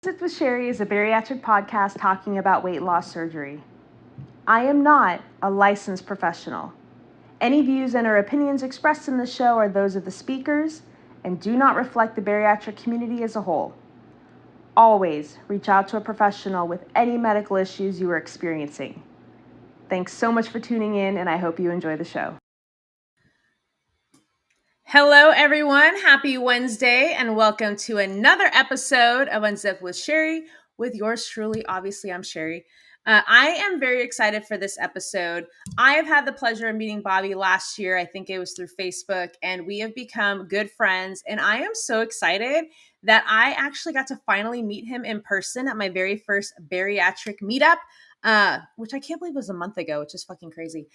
Unzipped with Sherry is a bariatric podcast talking about weight loss surgery. I am not a licensed professional. Any views and or opinions expressed in the show are those of the speakers and do not reflect the bariatric community as a whole. Always reach out to a professional with any medical issues you are experiencing. Thanks so much for tuning in, and I hope you enjoy the show. Hello, everyone. Happy Wednesday, and welcome to another episode of Unzipped with Sherry, with yours truly. Obviously, I'm Sherry. I am very excited for this episode. I have had the pleasure of meeting Bobby last year. I think it was through Facebook, and we have become good friends. And I am so excited that I actually got to finally meet him in person at my very first bariatric meetup, which I can't believe was a month ago, which is fucking crazy.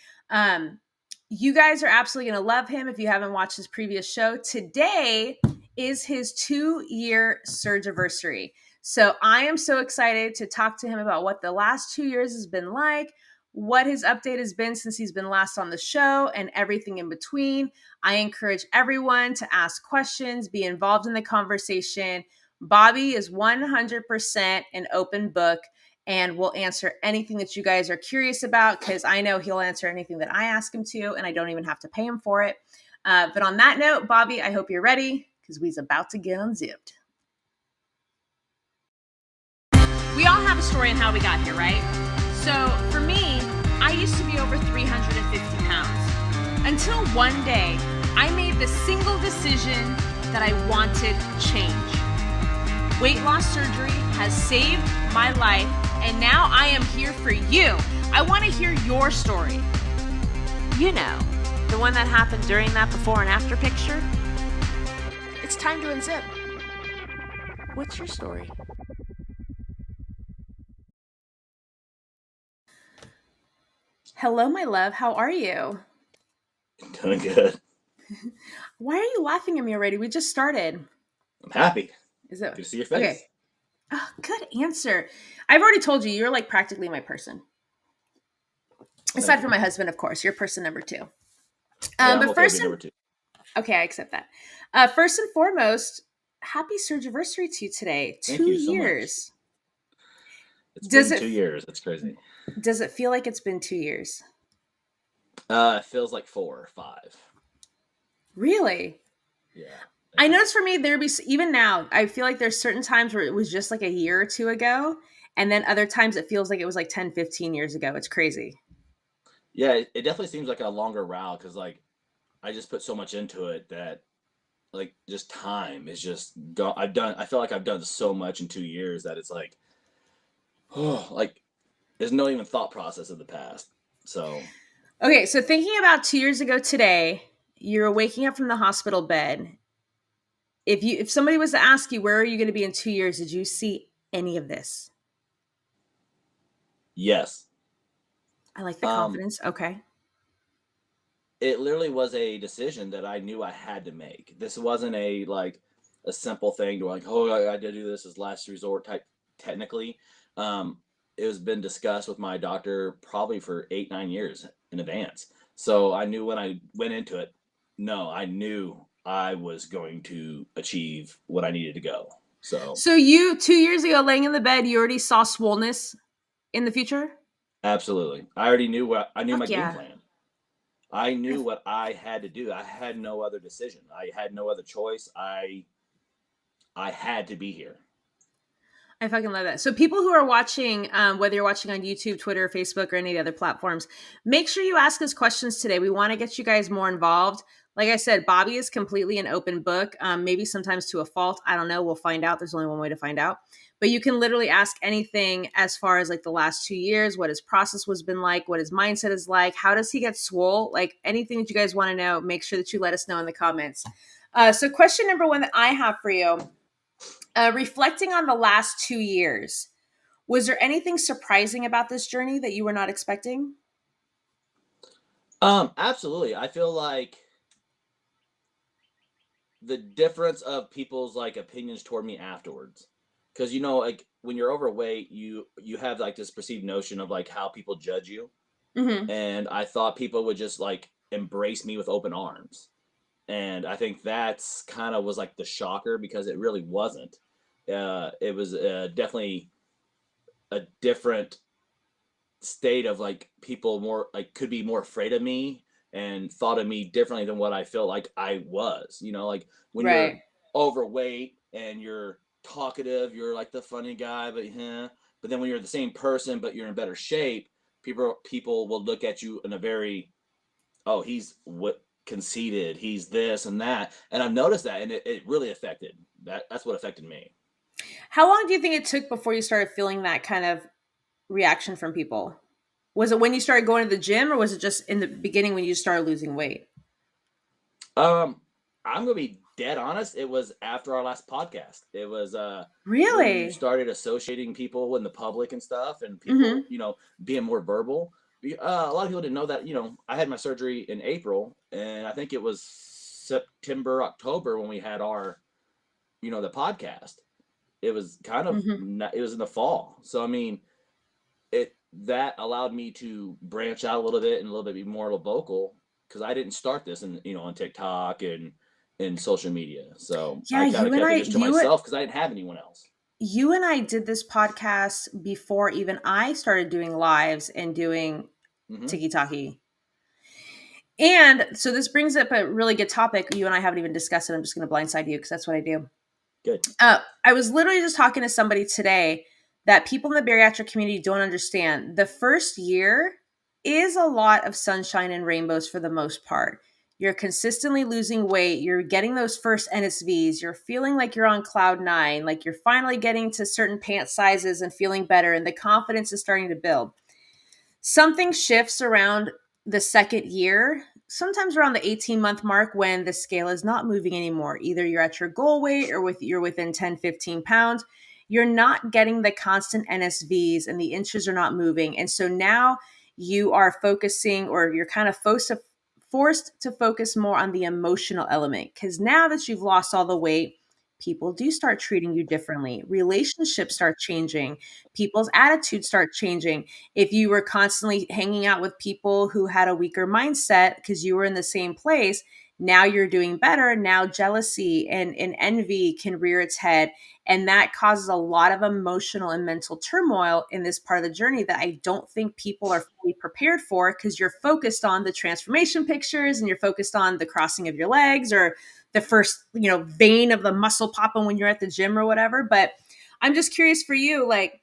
You guys are absolutely going to love him if you haven't watched his previous show. Today is his 2-year surgiversary. So I am so excited to talk to him about what the last 2 years has been like, what his update has been since he's been last on the show, and everything in between. I encourage everyone to ask questions, be involved in the conversation. Bobby is 100% an open book and will answer anything that you guys are curious about, because I know he'll answer anything that I ask him to, and I don't even have to pay him for it. But on that note, Bobby, I hope you're ready, because we's about to get unzipped. We all have a story on how we got here, right? So for me, I used to be over 350 pounds. Until one day, I made the single decision that I wanted change. Weight loss surgery has saved my life, and now I am here for you. I want to hear your story. You know, the one that happened during that before and after picture. It's time to unzip. What's your story? Hello, my love. How are you? Doing good. Why are you laughing at me already? We just started. I'm happy. Is it? Good to see your face. Okay. Oh, good answer. I've already told you, you're like practically my person. Aside from my husband, of course. You're person number 2. Yeah, I'm But okay first, being number 2. okay, I accept that. First and foremost, happy surgiversary to you today. Thank 2 you so years. much. It's Does been it 2 years. That's crazy. does it feel like it's been 2 years? It feels like 4 or 5. Really? Yeah. I noticed for me there'd be, even now, I feel like there's certain times where it was just like a year or two ago, and then other times it feels like it was like 10, 15 years ago. It's crazy. Yeah, it definitely seems like a longer route because like I just put so much into it that like just time is just go. I feel like I've done so much in 2 years that it's like, oh, like there's no even thought process of the past. So Okay, so thinking about 2 years ago today, you're waking up from the hospital bed. If somebody was to ask you, where are you going to be in 2 years, did you see any of this? yes. I like the Um, confidence. Okay. it literally was a decision that I knew I had to make. This wasn't a like a simple thing to like, oh, I got to do this as last resort type. Technically, it was been discussed with my doctor probably for 8, 9 years in advance. So I knew when I went into it, no, I knew I was going to achieve what I needed to go. So So you 2 years ago laying in the bed, you already saw swollenness in the future? absolutely, I already knew what I knew my Fuck game yeah. plan. I knew what I had to do. I had no other decision. I had no other choice. I had to be here. I fucking love that. So people who are watching, whether you're watching on YouTube, Twitter, Facebook, or any of the other platforms, make sure you ask us questions today. We want to get you guys more involved. Like I said, Bobby is completely an open book, maybe sometimes to a fault. I don't know. We'll find out. There's only one way to find out. But you can literally ask anything as far as like the last 2 years, what his process was been like, what his mindset is like, how does he get swole? Like anything that you guys want to know, make sure that you let us know in the comments. So question number 1 that I have for you, reflecting on the last 2 years, was there anything surprising about this journey that you were not expecting? Absolutely. I feel like the difference of people's like opinions toward me afterwards, because like when you're overweight, you have like this perceived notion of like how people judge you, Mm-hmm. and I thought people would just like embrace me with open arms, and I think that's kind of was like the shocker because it really wasn't. It was definitely a different state of like people more like could be more afraid of me and thought of me differently than what I felt like I was. Like when you're Right. overweight and you're talkative, you're like the funny guy, but then when you're the same person but you're in better shape, people will look at you in a very, oh, he's what conceited, he's this and that. And I've noticed that, and it really affected that's what affected me. How long do you think it took before you started feeling that kind of reaction from people? Was it when you started going to the gym, or was it just in the beginning when you started losing weight? Um, I'm gonna be dead honest. It was after our last podcast. It was when you Really? started associating people in the public and stuff, and people, Mm-hmm. being more verbal. A lot of people didn't know that. I had my surgery in April, and I think it was September, October when we had our, the podcast. It was kind of Mm-hmm. it was in the fall, so I mean, it that allowed me to branch out a little bit and a little bit be more vocal because I didn't start this in on TikTok and social media. So Yeah, I kind of you and kept it I, just to myself because I didn't have anyone else. you and I did this podcast before even I started doing lives and doing Hmm. Tiki And so this brings up a really good topic. You and I haven't even discussed it. I'm just going to blindside you because that's what I do. Good. I was literally just talking to somebody today that people in the bariatric community don't understand. The first year is a lot of sunshine and rainbows for the most part. You're consistently losing weight. You're getting those first NSVs. You're feeling like you're on cloud nine, like you're finally getting to certain pant sizes and feeling better, and the confidence is starting to build. Something shifts around the second year, sometimes around the 18-month mark when the scale is not moving anymore. Either you're at your goal weight or you're within 10, 15 pounds. You're not getting the constant NSVs and the inches are not moving. And so now you are focusing, or you're kind of forced to focus more on the emotional element, because now that you've lost all the weight, people do start treating you differently. Relationships start changing. People's attitudes start changing. If you were constantly hanging out with people who had a weaker mindset because you were in the same place, now you're doing better. Now jealousy and envy can rear its head. And that causes a lot of emotional and mental turmoil in this part of the journey that I don't think people are fully prepared for, because you're focused on the transformation pictures and you're focused on the crossing of your legs or the first, vein of the muscle popping when you're at the gym or whatever. But I'm just curious for you, like,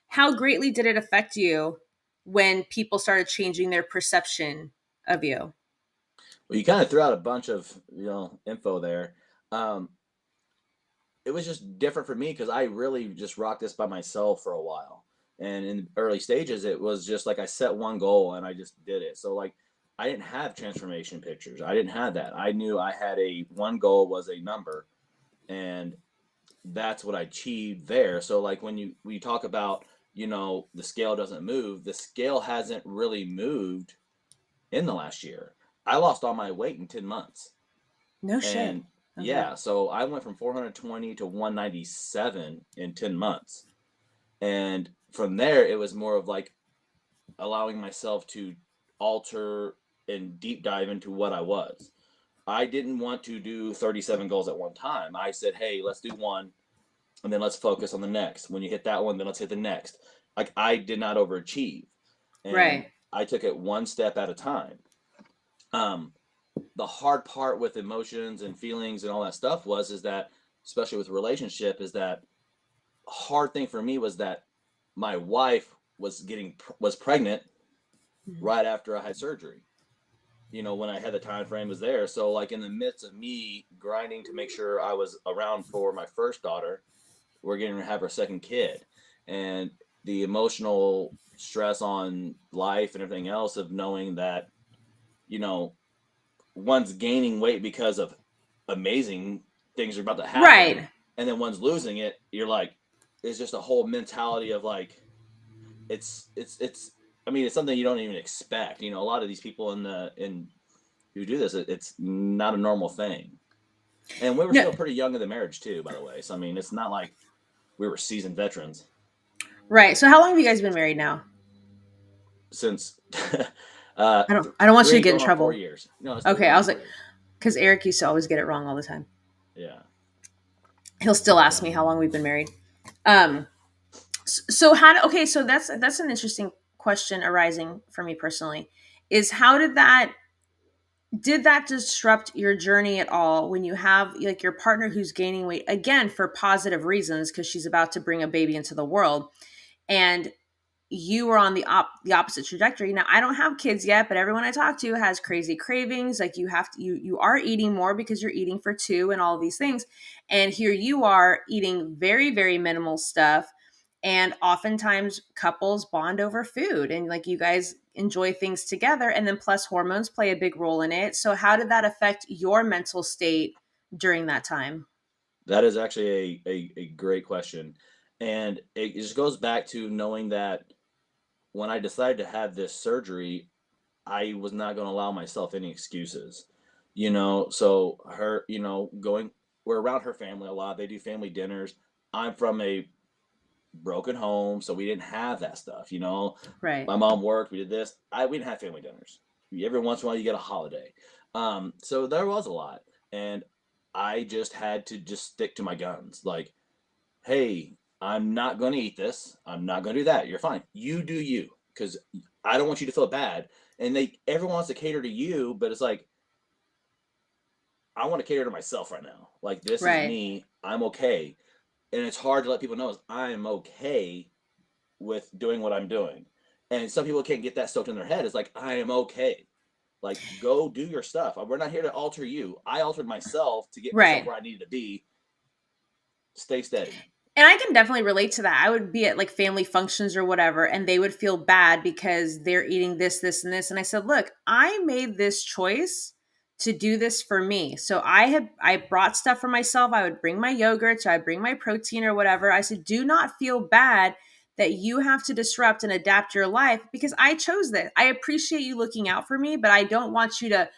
how greatly did it affect you when people started changing their perception of you? Well, you kind of threw out a bunch of info there. Um, it was just different for me because I really just rocked this by myself for a while. And in the early stages, it was just like I set one goal and I just did it. So like I didn't have transformation pictures. I didn't have that. I knew I had a one goal was a number, and that's what I achieved there. So like when you talk about the scale doesn't move, the scale hasn't really moved in the last year. I lost all my weight in 10 months. No shit. And Okay. yeah, so I went from 420 to 197 in 10 months. And from there, it was more of like allowing myself to alter and deep dive into what I was. I didn't want to do 37 goals at one time. I said, hey, let's do one and then let's focus on the next. When you hit that one, then let's hit the next. Like I did not overachieve, and Right. I took it one step at a time. Um, the hard part with emotions and feelings and all that stuff is that, especially with relationship, is that hard thing for me was that my wife was pregnant Mhm. right after I had surgery. When I had the time frame was there. So like in the midst of me grinding to make sure I was around for my first daughter, we're getting to have our second kid, and the emotional stress on life and everything else of knowing that you know one's gaining weight because of amazing things are about to happen, Right. and then one's losing it. You're like, it's just a whole mentality of like, it's. I mean, it's something you don't even expect. A lot of these people in who do this, it's not a normal thing. And we were No. still pretty young in the marriage too, by the way. So I mean, it's not like we were seasoned veterans Right. So how long have you guys been married now? since I don't. I don't want you to three get in going on 4 trouble. years. No, it's three Okay. going I on was four like, years. because Eric used to always get it wrong all the time. Yeah. He'll still ask me how long we've been married. Um, so how do, okay, so that's an interesting question arising for me personally. Is how did that disrupt your journey at all when you have like your partner who's gaining weight again for positive reasons because she's about to bring a baby into the world, and you were on the opposite trajectory. Now I don't have kids yet, but everyone I talk to has crazy cravings. Like you have to you are eating more because you're eating for two and all of these things. And here you are eating very, very minimal stuff. And oftentimes couples bond over food and like you guys enjoy things together. And then plus hormones play a big role in it. So how did that affect your mental state during that time? That is actually a great question. And it just goes back to knowing that when I decided to have this surgery, I was not going to allow myself any excuses. So her, going, we're around her family a lot. They do family dinners. I'm from a broken home, so we didn't have that stuff. Right. My mom worked, we did this. We didn't have family dinners. Every once in a while you get a holiday. So there was a lot. And I just had to just stick to my guns. Like, hey, I'm not going to eat this. I'm not going to do that. You're fine. You do you, because I don't want you to feel bad. And everyone wants to cater to you, but it's like I want to cater to myself right now. Like this is Right. me. I'm okay, and it's hard to let people know is I'm okay with doing what I'm doing. And some people can't get that stoked in their head. It's like I am okay. Like go do your stuff. We're not here to alter you. I altered myself to get myself Right. where I needed to be. Stay steady. And I can definitely relate to that. I would be at like family functions or whatever, and they would feel bad because they're eating this, this, and this. And I said, look, I made this choice to do this for me. So I brought stuff for myself. I would bring my yogurt, so I bring my protein or whatever. I said, do not feel bad that you have to disrupt and adapt your life because I chose this. I appreciate you looking out for me, but I don't want you to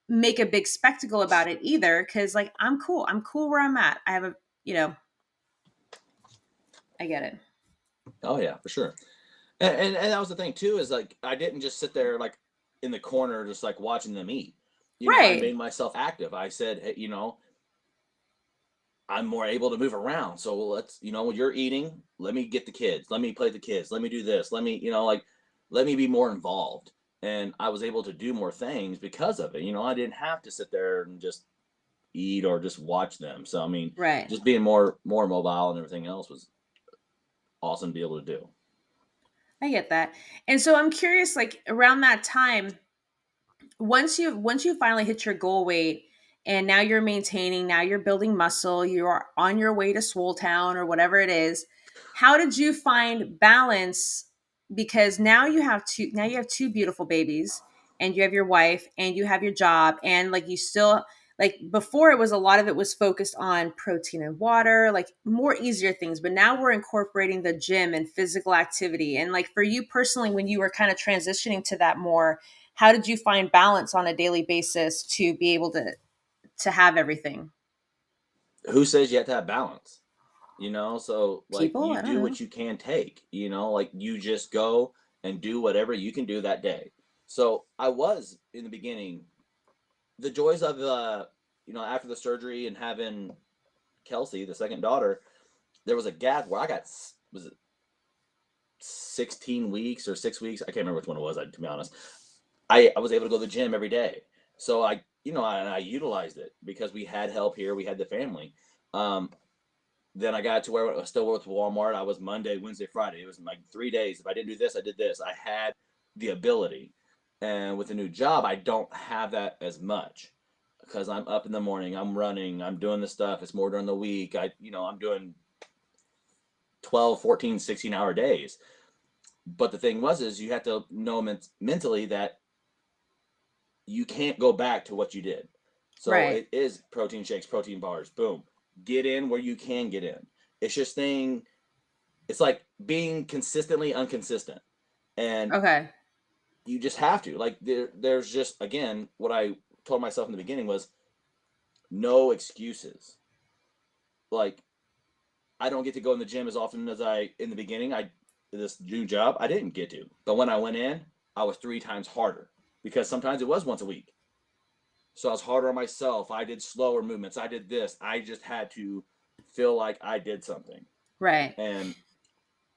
make a big spectacle about it either. Cause like I'm cool. I'm cool where I'm at. I have a, you know, I get it. Oh yeah, for sure. And that was the thing too, is like I didn't just sit there like in the corner just like watching them eat. I Right. made myself active. I said, hey, I'm more able to move around. So let's, when you're eating, let me get the kids. Let me play with the kids. Let me do this. Let me, like, let me be more involved. And I was able to do more things because of it. I didn't have to sit there and just eat or just watch them. So I mean, Right. just being more mobile and everything else was awesome to be able to do. I get that. And so I'm curious, like around that time, once you finally hit your goal weight and now you're maintaining, now you're building muscle, you are on your way to Swole Town or whatever it is, how did you find balance? Because now you have two beautiful babies and you have your wife and you have your job and like you still like before it was a lot of it was focused on protein and water, like more easier things, but now we're incorporating the gym and physical activity. And like for you personally, when you were kind of transitioning to that more, how did you find balance on a daily basis to be able to have everything? Who says you have to have balance? So like People? you I don't do know. what you can take, like you just go and do whatever you can do that day. So I was in the beginning, the joys of after the surgery and having Kelsey, the second daughter, there was a gap where I got, was it 16 weeks or 6 weeks? I can't remember which one it was, to be honest. I was able to go to the gym every day. So I utilized it because we had help here, we had the family. Um, then I got to where I was still with Walmart. I was Monday, Wednesday, Friday. It was like 3 days. If I didn't do this, I did this. I had the ability. And with a new job, I don't have that as much because I'm up in the morning, I'm running, I'm doing this stuff. It's more during the week. I'm doing 12, 14, 16-hour days. But the thing is you have to know mentally that you can't go back to what you did. So Right. it is protein shakes, protein bars, boom. Get in where you can get in. It's just staying, it's like being consistently inconsistent. And Okay. you just have to. Like there's just again, what I told myself in the beginning was no excuses. Like I don't get to go in the gym as often as I in the beginning. I This new job, I didn't get to. But when I went in, I was 3 times harder because sometimes it was once a week. So I was harder on myself. I did slower movements. I did this. I just had to. feel like I did something. Right. And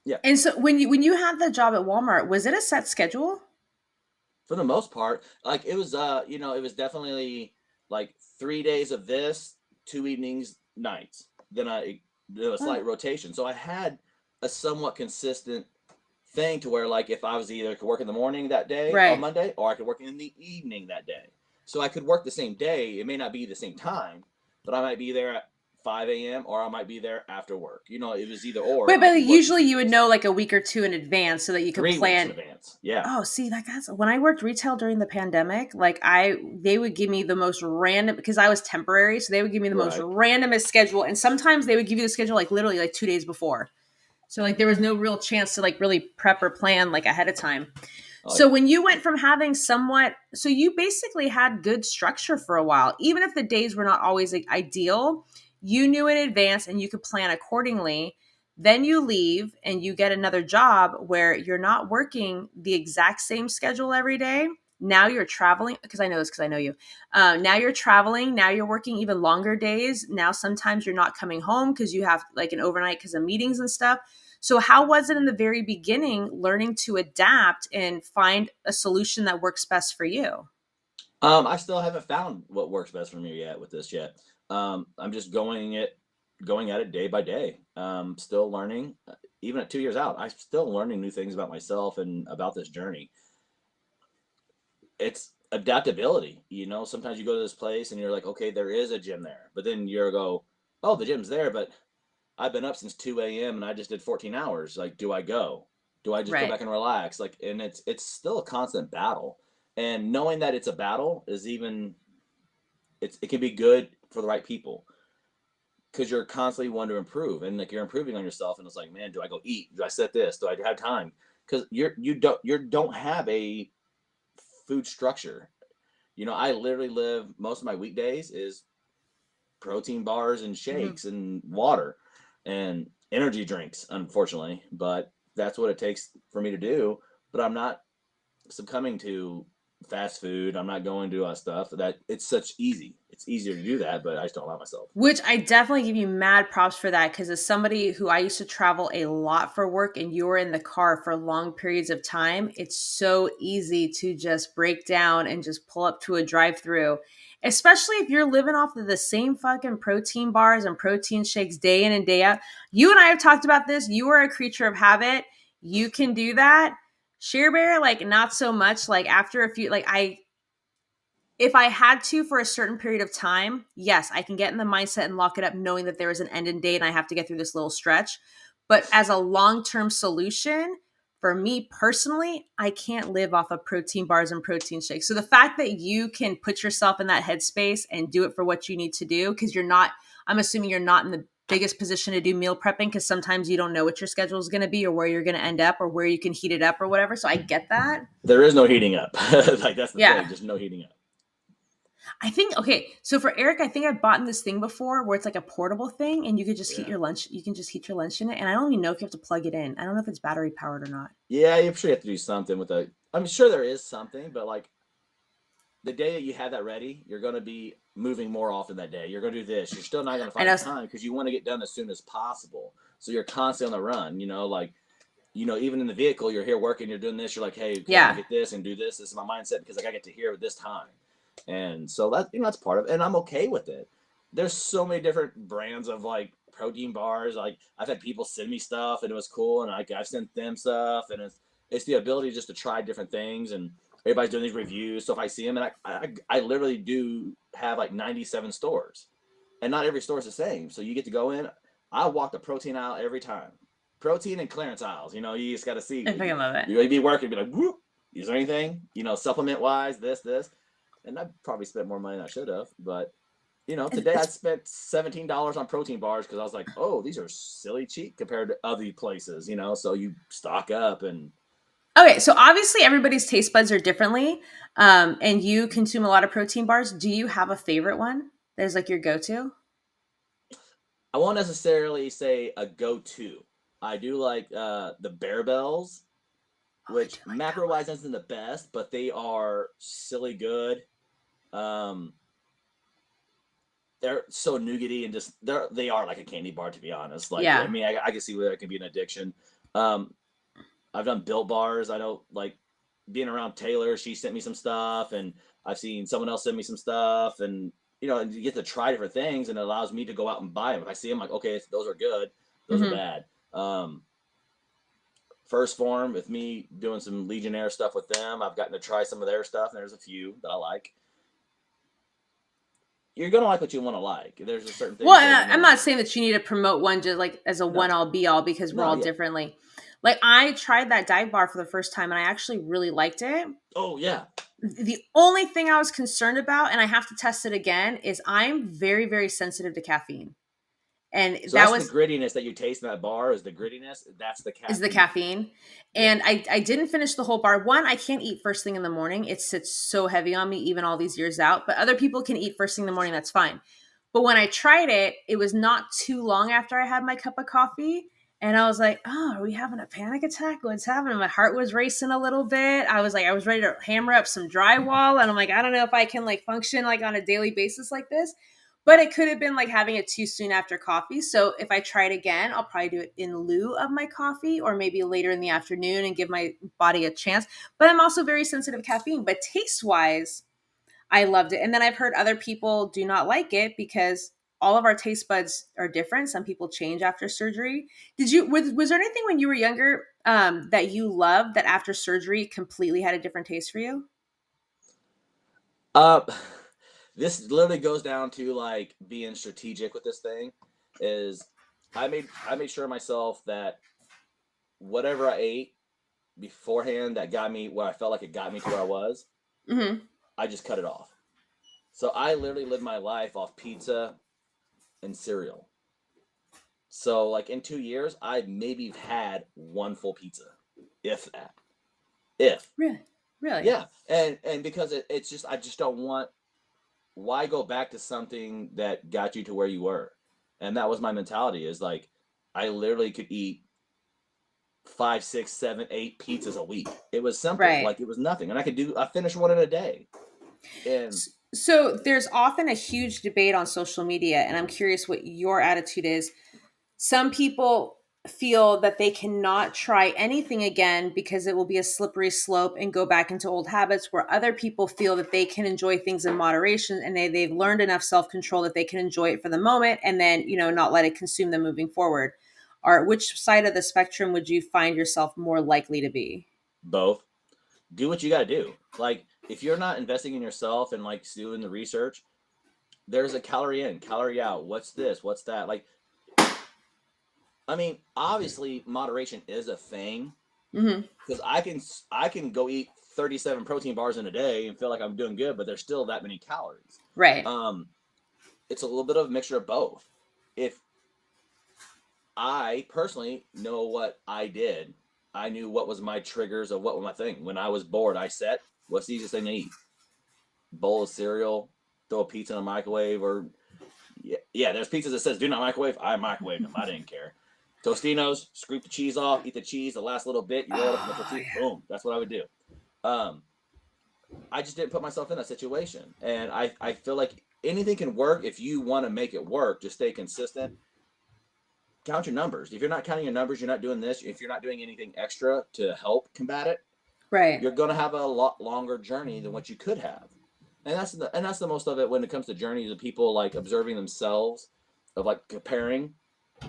yeah, And so when you had the job at Walmart, was it a set schedule? for the most part, like it was, it was definitely like 3 days of this, 2 evenings, nights. Then I did a Oh, slight rotation, so I had a somewhat consistent thing to where, like, if I was either could work in the morning that day on right. Monday, or I could work in the evening that day. So I could work the same day. It may not be the same time, but I might be there at 5 a.m. or I might be there after work. It was either or. Wait, I but could work usually between you would those. know like a week or two in advance so that you could 3 weeks in plan. advance. Yeah. Oh, see, like that's when I worked retail during the pandemic, like they would give me the most random because I was temporary, so they would give me the most Right. randomest schedule. And sometimes they would give you the schedule like literally like 2 days before. So like there was no real chance to like really prep or plan like ahead of time. Oh So yeah. when you went from having somewhat, so you basically had good structure for a while, even if the days were not always like, ideal, you knew in advance and you could plan accordingly. Then you leave and you get another job where you're not working the exact same schedule every day. Now you're traveling because I know this because I know you. Now you're traveling. Now you're working even longer days. Now sometimes you're not coming home because you have like an overnight because of meetings and stuff. So, how was it in the very beginning learning to adapt and find a solution that works best for you? I still haven't found what works best for me yet with this yet. I'm just going at it day by day. Still learning. Even at 2 years out, I'm still learning new things about myself and about this journey. It's adaptability. Sometimes you go to this place and you're like, okay, there is a gym there, but then you go, oh, the gym's there, but I've been up since 2 a.m. and I just did 14 hours. Like, do I go? Do I just go Right. back and relax? Like, and it's still a constant battle. And knowing that it's a battle is even it can be good for the right people because you're constantly wanting to improve and like you're improving on yourself and it's like, man, do I go eat? Do I set this? Do I have time? Because you don't have a food structure. I literally live most of my weekdays is protein bars and Mhm. shakes and water and energy drinks, unfortunately, but that's what it takes for me to do. But I'm not succumbing to fast food. I'm not going to stuff that it's such easy. It's easier to do that, but I just don't allow myself. Which I definitely give you mad props for that because as somebody who I used to travel a lot for work and you were in the car for long periods of time, it's so easy to just break down and just pull up to a drive-through. Especially if you're living off of the same fucking protein bars and protein shakes day in and day out. You and I have talked about this. You are a creature of habit. You can do that. Sheer Bear, like not so much. Like after a few, like I if I had to for a certain period of time, yes, I can get in the mindset and lock it up knowing that there is an end and date and I have to get through this little stretch. But as a long term solution, for me personally, I can't live off of protein bars and protein shakes. So the fact that you can put yourself in that headspace and do it for what you need to do, because you're not, I'm assuming you're not in the biggest position to do meal prepping because sometimes you don't know what your schedule is going to be or where you're going to end up or where you can heat it up or whatever. So I get that. There is no heating up. Like that's the Yeah. thing, just no heating up. I think okay. So for Eric, I think I've bought this thing before where it's like a portable thing and you could just heat Yeah. your lunch. You can just heat your lunch in it. And I don't even know if you have to plug it in. I don't know if it's battery powered or not. Yeah, you sure have to do something with a. I'm sure there is something, but like the day that you have that ready, you're going to be moving more often that day. You're going to do this. You're still not going to I find know. time because you want to get done as soon as possible. So you're constantly on the run. Like even in the vehicle, you're here working, you're doing this. You're like, hey, okay, I want Yeah. to get this and do this. This is my mindset because I got to get to here at this time. And so that's part of it. And I'm okay with it. There's so many different brands of like protein bars. Like I've had people send me stuff and it was cool. And I've sent them stuff. And it's the ability just to try different things. And everybody's doing these reviews. So if I see them, and I literally do have like 97 stores. And not every store is the same. So you get to go in. I walk the protein aisle every time. Protein and clearance aisles. You just got to see. I fucking love it. You're going to be working, be like, whoop, is there anything, supplement wise, this. And I probably spent more money than I should have. But today I It's, spent $17 on protein bars because I was like, oh, these are silly cheap compared to other places. So you stock up and okay. So obviously everybody's taste buds are differently. And you consume a lot of protein bars. Do you have a favorite one? There's like your go to? I won't necessarily say a go-to. I do like the Bear Bells, Oh, I do which like that macro wise isn't the best, but they are silly good. Um, they're so nougaty and just they are like a candy bar, to be honest. Like, I Yeah. mean, I can see where that can be an addiction. Um, I've done Built bars. I know, like, being around Taylor, she sent me some stuff, and I've seen someone else send me some stuff, and and you get to try different things, and it allows me to go out and buy them. If I see them, like, okay, those are good, those are Hmm. bad. First Form, with me doing some Legionnaire stuff with them, I've gotten to try some of their stuff, and there's a few that I like. You're gonna like what you want to like. There's just certain Well, things that I'm not saying that you need to promote one just like as a No, one all be all because we're no, all yeah, differently. Like I tried that dive bar for the first time and I actually really liked it. oh yeah. The only thing I was concerned about, and I have to test it again, is I'm very, very sensitive to caffeine. And So that that's the was grittiness that you taste in that bar is the grittiness. That's the is the caffeine. caffeine. Yeah. And I didn't finish the whole bar. One, I can't eat first thing in the morning. It sits so heavy on me, even all these years out. But other people can eat first thing in the morning. That's fine. But when I tried it, it was not too long after I had my cup of coffee. And I was like, oh, are we having a panic attack? What's happening? My heart was racing a little bit. I was ready to hammer up some drywall. And I'm like, I don't know if I can like function like on a daily basis like this. But it could have been like having it too soon after coffee. So if I try it again, I'll probably do it in lieu of my coffee or maybe later in the afternoon and give my body a chance. But I'm also very sensitive to caffeine. But taste wise, I loved it. And then I've heard other people do not like it because all of our taste buds are different. Some people change after surgery. Was there anything when you were younger that you loved that after surgery completely had a different taste for you? Uh, this literally goes down to like being strategic with this thing. Is I made sure myself that whatever I ate beforehand that got me where I felt like it got me to where I was, Hmm. I just cut it off. So I literally lived my life off pizza and cereal. So like in 2 years, I maybe had one full pizza, if that. If Really? Really? Yeah, and because it's just I just don't want why go back to something that got you to where you were, and that was my mentality. Is like I literally could eat five, six, seven, eight pizzas a week. It was simple, Right. like it was nothing, and I finished one in a day. And So there's often a huge debate on social media, and I'm curious what your attitude is. Some people feel that they cannot try anything again because it will be a slippery slope and go back into old habits, where other people feel that they can enjoy things in moderation and they've learned enough self-control that they can enjoy it for the moment and then, not let it consume them moving forward. Or which side of the spectrum would you find yourself more likely to be? both, do what you got to do. Like if you're not investing in yourself and like doing the research, there's a calorie in, calorie out. What's this? What's that? Like I mean, obviously moderation is a thing Hmm. because I can go eat 37 protein bars in a day and feel like I'm doing good, but there's still that many calories. Right. Um, it's a little bit of a mixture of both. If I personally know what I did, I knew what was my triggers of what was my thing. When I was bored, I set what's the easiest thing to eat? Bowl of cereal, throw a pizza in a microwave, or yeah, there's pizzas that says do not microwave. I microwaved them. I didn't care. Tostinos, scrape the cheese off, eat the cheese, the last little bit, you roll it up in the Oh, tortilla, boom. That's what I would do. Um, I just didn't put myself in that situation. And I feel like anything can work if you want to make it work. Just stay consistent. Count your numbers. If you're not counting your numbers, you're not doing this. If you're not doing anything extra to help combat it, yeah. Right. you're going to have a lot longer journey than what you could have. And that's the most of it when it comes to journeys of people like observing themselves, of like comparing.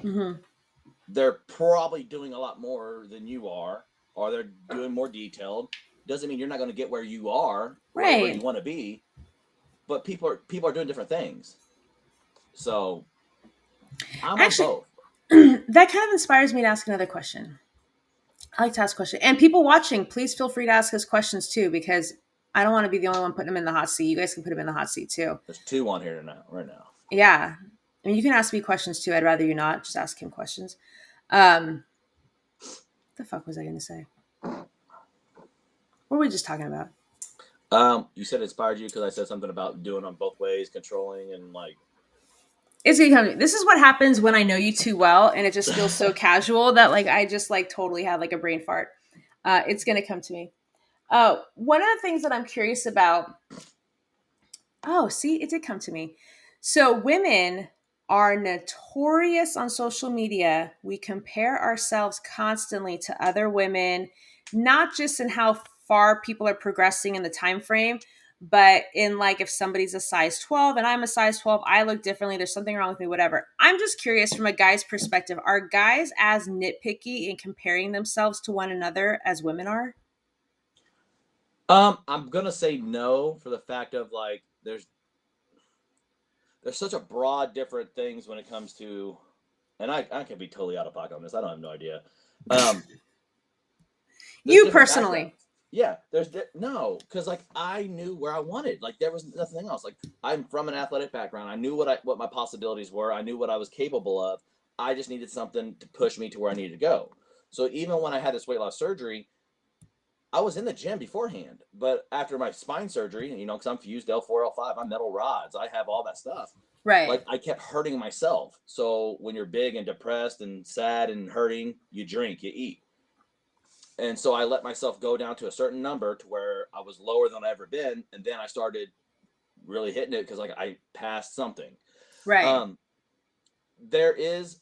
Hmm. They're probably doing a lot more than you are, or they're doing more detailed. Doesn't mean you're not going to get where you are, where you Right. want to be, but people are doing different things. So I'm on Actually, both. that kind of inspires me to ask another question. I like to ask questions. And people watching, please feel free to ask us questions too, because I don't want to be the only one putting them in the hot seat. You guys can put them in the hot seat too. There's two on here now, right now. Yeah. I mean, you can ask me questions too. I'd rather you not. Just ask him questions. What the fuck was I going to say? What were we just talking about? You said it inspired you because I said something about doing on both ways, controlling and like. It's gonna come to me. This is what happens when I know you too well, and it just feels so casual that like I just like totally had like a brain fart. It's gonna come to me. One of the things that I'm curious about. Oh, see, it did come to me. So women are notorious on social media. We compare ourselves constantly to other women, not just in how far people are progressing in the time frame, but in like if somebody's a size 12 and I'm a size 12, I look differently. There's something wrong with me, whatever. I'm just curious from a guy's perspective, are guys as nitpicky in comparing themselves to one another as women are? I'm gonna say no for the fact of like there's such a broad different things when it comes to, and I can be totally out of pocket on this. I don't have no idea. Um, there's You different personally. backgrounds. Yeah, no, because like I knew where I wanted. Like there was nothing else. Like I'm from an athletic background. I knew what my possibilities were. I knew what I was capable of. I just needed something to push me to where I needed to go. So even when I had this weight loss surgery, I was in the gym beforehand. But after my spine surgery, because I'm fused L4, L5, I'm metal rods, I have all that stuff. Right. Like I kept hurting myself. So when you're big and depressed and sad and hurting, you drink, you eat. And so I let myself go down to a certain number to where I was lower than I've ever been, and then I started really hitting it because like I passed something. Right. Um, there is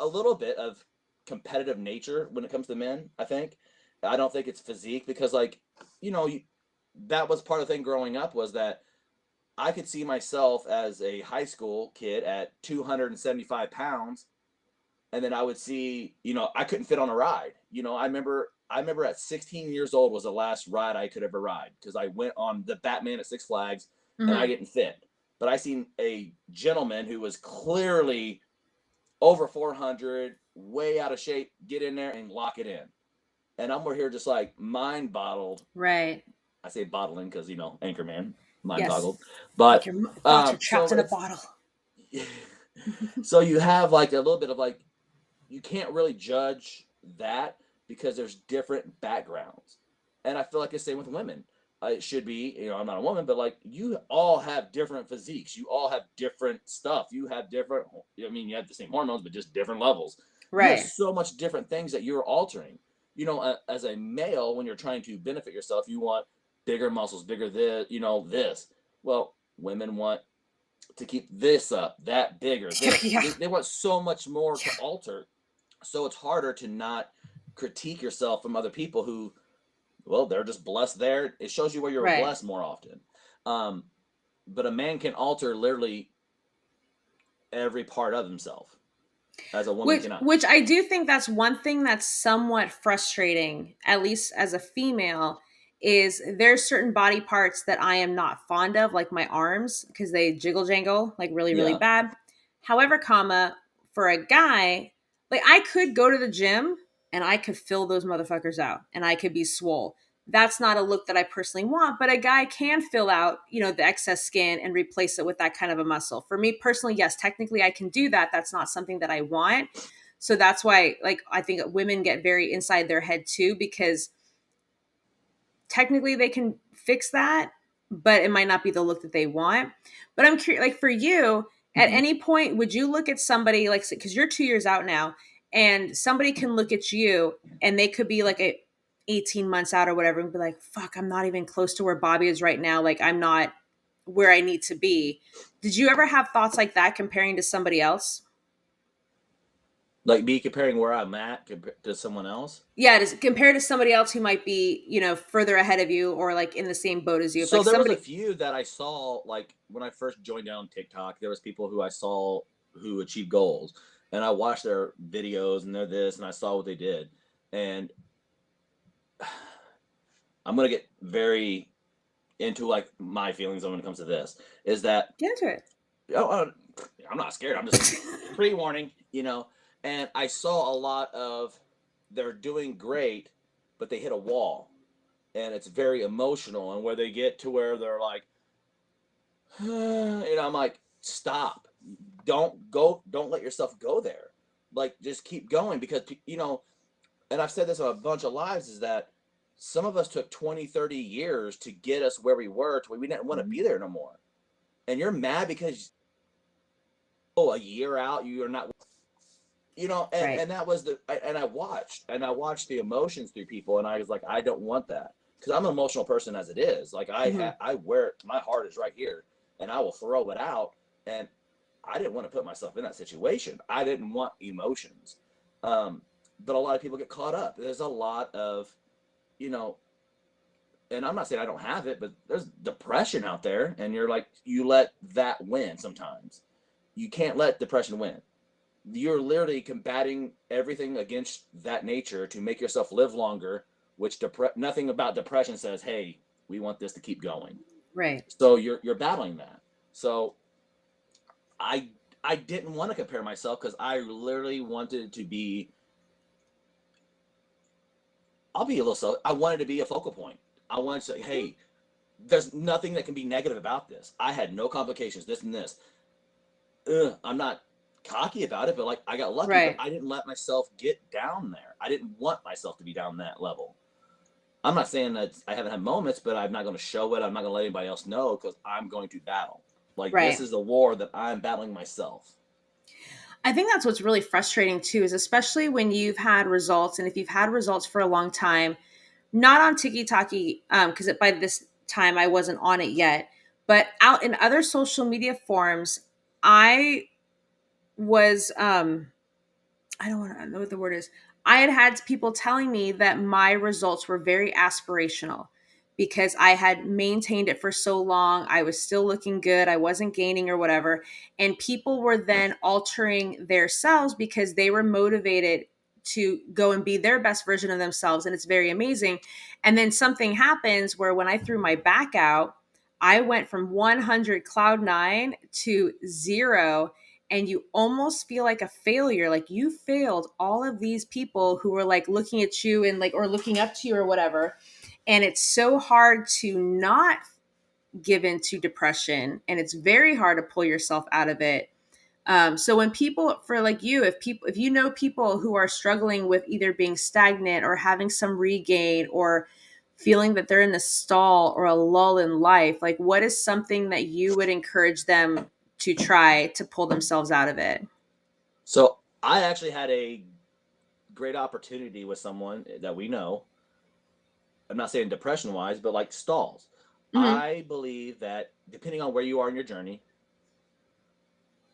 a little bit of competitive nature when it comes to men. I think I don't think it's physique because like you know you, that was part of the thing growing up was that I could see myself as a high school kid at 275 pounds, and then I would see, I couldn't fit on a ride. I remember at 16 years old was the last ride I could ever ride because I went on the Batman at Six Flags and I Hmm. didn't fit. But I seen a gentleman who was clearly over 400, way out of shape, get in there and lock it in. And I'm over here just like mind bottled. Right. I say bottling because, Anchorman, mind Yes. boggled. Like But your thoughts are trapped so in a it's, bottle. so you have like a little bit of like, you can't really judge that because there's different backgrounds. And I feel like it's the same with women. It should be, I'm not a woman, but like you all have different physiques. You all have different stuff. You have different, you have the same hormones, but just different levels. You have Right. so much different things that you're altering. As a male, when you're trying to benefit yourself, you want bigger muscles, bigger this. Well, women want to keep this up, that bigger, Yeah. this. Yeah. They want so much more to Yeah. alter, so it's harder to not critique yourself from other people who, well, they're just blessed there. It shows you where you're Right. blessed more often. um, but a man can alter literally every part of himself as a woman Which cannot. which I do think that's one thing that's somewhat frustrating, at least as a female, is there's certain body parts that I am not fond of, like my arms, because they jiggle jangle like really, really Yeah, bad. However, for a guy, like I could go to the gym and I could fill those motherfuckers out and I could be swole. That's not a look that I personally want, but a guy can fill out, the excess skin and replace it with that kind of a muscle. For me personally, yes, technically I can do that. That's not something that I want. So that's why, like, I think women get very inside their head too, because technically they can fix that, but it might not be the look that they want. But I'm curious, like for you, at mm-hmm. any point, would you look at somebody like, because you're 2 years out now, and somebody can look at you and they could be like 18 months out or whatever and be like, fuck, I'm not even close to where Bobby is right now. Like, I'm not where I need to be. Did you ever have thoughts like that comparing to somebody else? Like me comparing where I'm at to someone else. Yeah, just compared to somebody else who might be, further ahead of you or like in the same boat as you. If So like there was a somebody, few that I saw, like when I first joined down TikTok, there was people who I saw who achieved goals, and I watched their videos and they're this, and I saw what they did, and I'm gonna get very into like my feelings when it comes to this. Is that get into it. oh, I'm not scared. I'm just pre-warning, And I saw a lot of they're doing great, but they hit a wall, and it's very emotional, and where they get to where they're like, I'm like, stop, don't let yourself go there, like just keep going because and I've said this on a bunch of lives is that some of us took 20, 30 years to get us where we were to where we didn't want to be there no more, and you're mad because a year out you are not, and Right. that was and I watched the emotions through people, and I was like, I don't want that because I'm an emotional person as it is. Like Hmm. I wear it, my heart is right here, and I will throw it out. And I didn't want to put myself in that situation. I didn't want emotions. Um, but a lot of people get caught up. There's a lot of, you know, and I'm not saying I don't have it, but there's depression out there, and you're like, you let that win sometimes. You can't let depression win. You're literally combating everything against that nature to make yourself live longer, which nothing about depression says, hey, we want this to keep going. Right. So you're battling that. So I I didn't want to compare myself because I literally wanted to be. I'll be a little so. I wanted to be a focal point. I wanted to say, hey, there's nothing that can be negative about this. I had no complications. This and this. I'm not cocky about it, but like I got lucky. But Right. I didn't let myself get down there. I didn't want myself to be down that level. I'm not saying that I haven't had moments, but I'm not going to show it. I'm not going to let anybody else know because I'm going to battle. Like this Right. is a war that I'm battling myself. I think that's what's really frustrating too, is especially when you've had results, and if you've had results for a long time, not on TikTok, because by this time I wasn't on it yet, but out in other social media forms, I was I don't want to know what the word is. I had had people telling me that my results were very aspirational because I had maintained it for so long. I was still looking good. I wasn't gaining or whatever. And people were then altering their selves because they were motivated to go and be their best version of themselves. And it's very amazing. And then something happens where when I threw my back out, I went from 100 cloud nine to zero, and you almost feel like a failure, like you failed all of these people who were like looking at you and like or looking up to you or whatever. And it's so hard to not give into depression, and it's very hard to pull yourself out of it. So when people, for like you, if you know people who are struggling with either being stagnant or having some regain or feeling that they're in a stall or a lull in life, like what is something that you would encourage them to try to pull themselves out of it? So I actually had a great opportunity with someone that we know. I'm not saying depression wise, but like stalls. Hmm. I believe that depending on where you are in your journey,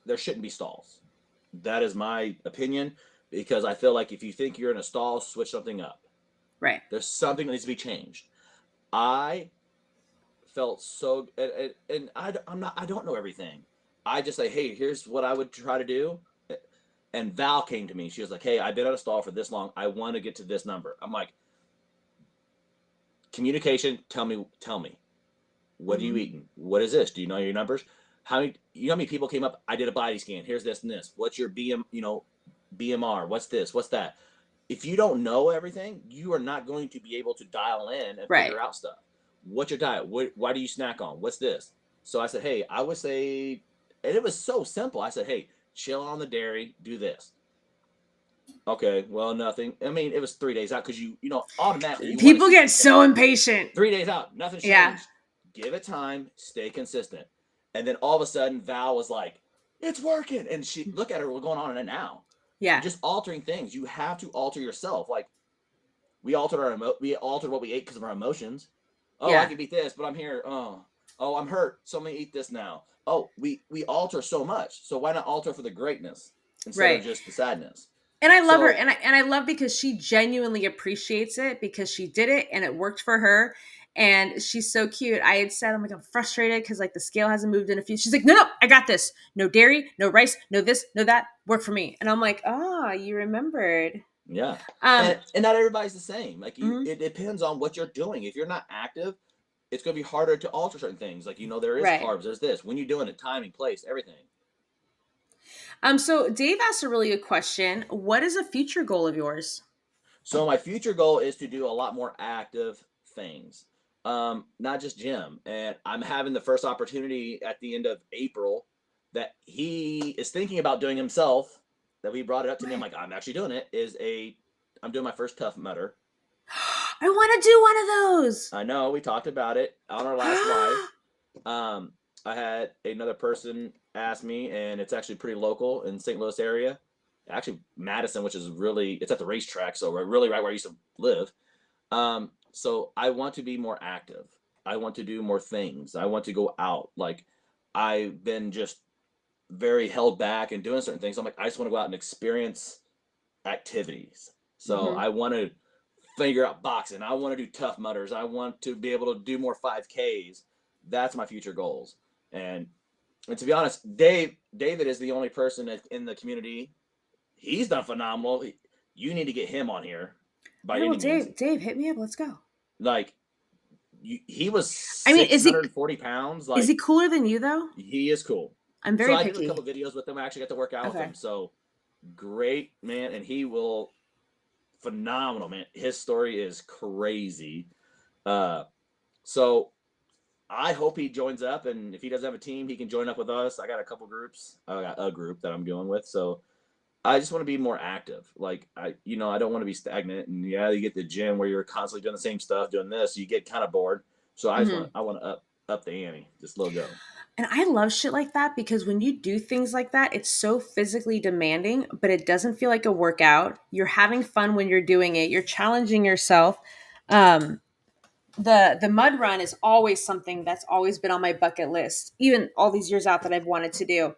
there shouldn't be stalls. That is my opinion because I feel like if you think you're in a stall, switch something up. Right. There's something that needs to be changed. I felt so, I'm not, I don't know everything. I just say, hey, here's what I would try to do. And Val came to me. She was like, hey, I've been on a stall for this long. I want to get to this number. I'm like, communication. Tell me. What are you Hmm. eating? What is this? Do you know your numbers? How many people came up? I did a body scan. Here's this and this. What's your BMR? What's this? What's that? If you don't know everything, you are not going to be able to dial in and Right. figure out stuff. What's your diet? Why do you snack on? What's this? So I said, hey, I would say, and it was so simple. I said, hey, chill on the dairy, do this. Okay, well, nothing. I mean, it was 3 days out because automatically you want to People see get some so change. impatient. 3 days out, nothing's Yeah. changed. Give it time, stay consistent. And then all of a sudden, Val was like, it's working. And she, look at her, we're going on in it now. Yeah. Just altering things. You have to alter yourself. Like, we altered what we ate because of our emotions. Oh, I Yeah. could eat this, but I'm here. Oh, I'm hurt. So let me eat this now. Oh, we alter so much. So why not alter for the greatness instead of Right. just the sadness? And I love her, So and I love because she genuinely appreciates it because she did it and it worked for her. And she's so cute. I had said, I'm like, I'm frustrated because like the scale hasn't moved in a few. She's like, no, no, I got this. No dairy, no rice, no this, no that. Work for me. And I'm like, oh, you remembered. yeah, Um, and not everybody's the same. Like mhm, it depends on what you're doing. If you're not active, it's going to be harder to alter certain things. Like there is right. carbs, there's this. When you're doing it, timing, place, everything. So Dave asked a really good question. What is a future goal of yours? So my future goal is to do a lot more active things, not just gym. And I'm having the first opportunity at the end of April that he is thinking about doing himself. That we brought it up to me. I'm Right. like, I'm actually doing it. I'm doing my first Tough Mudder. I want to do one of those. I know we talked about it on our last live. Um, I had another person ask me, and it's actually pretty local in St. Louis area. Actually, Madison, which is really it's at the racetrack, so we're really right where I used to live. So I want to be more active. I want to do more things. I want to go out. Like I've been just very held back and doing certain things. I'm like, I just want to go out and experience activities. So Mm-hmm. I want to figure out boxing. I want to do Tough Mudders. I want to be able to do more 5Ks. That's my future goals. And and to be honest, David is the only person in the community. He's done phenomenal. You need to get him on here All by right, well, any means. Dave, hit me up. Let's go. Like he was I mean, 640 pounds. is Like he cooler than you though? he is cool. I'm So very I did a couple picky. videos with him. I actually got to work out with Okay. him. So great man, and he will phenomenal man. His story is crazy. Uh, so I hope he joins up, and if he doesn't have a team, he can join up with us. I got a couple groups. I got a group that I'm going with. So I just want to be more active. Like I don't want to be stagnant. And yeah, you get the gym where you're constantly doing the same stuff, doing this, you get kind of bored. So Mm-hmm. I want to up the ante, just let go. And I love shit like that because when you do things like that, it's so physically demanding, but it doesn't feel like a workout. You're having fun when you're doing it. You're challenging yourself. Um, the mud run is always something that's always been on my bucket list, even all these years out that I've wanted to do.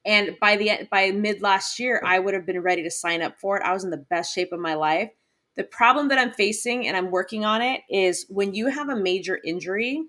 And by mid last year, I would have been ready to sign up for it. I was in the best shape of my life. The problem that I'm facing, and I'm working on it, is when you have a major injury,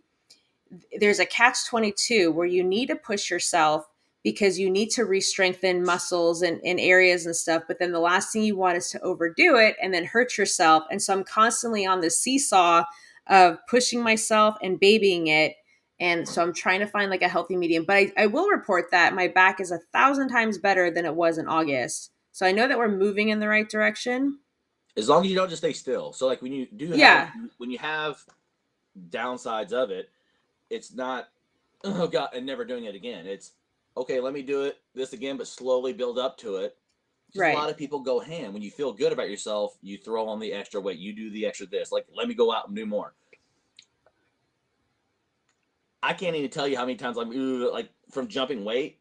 there's a catch 22 where you need to push yourself because you need to re-strengthen muscles and in areas and stuff, but then the last thing you want is to overdo it and then hurt yourself. And so I'm constantly on the seesaw of pushing myself and babying it. And so I'm trying to find like a healthy medium, but I will report that my back is 1,000 times better than it was in August. So I know that we're moving in the right direction. As long as you don't just stay still. So like Yeah. when you have downsides of it, it's not oh god and never doing it again. It's okay, let me do it this again, but slowly build up to it. Because a Right. lot of people go ham. When you feel good about yourself, you throw on the extra weight. You do the extra this. Like, let me go out and do more. I can't even tell you how many times I'm like from jumping weight.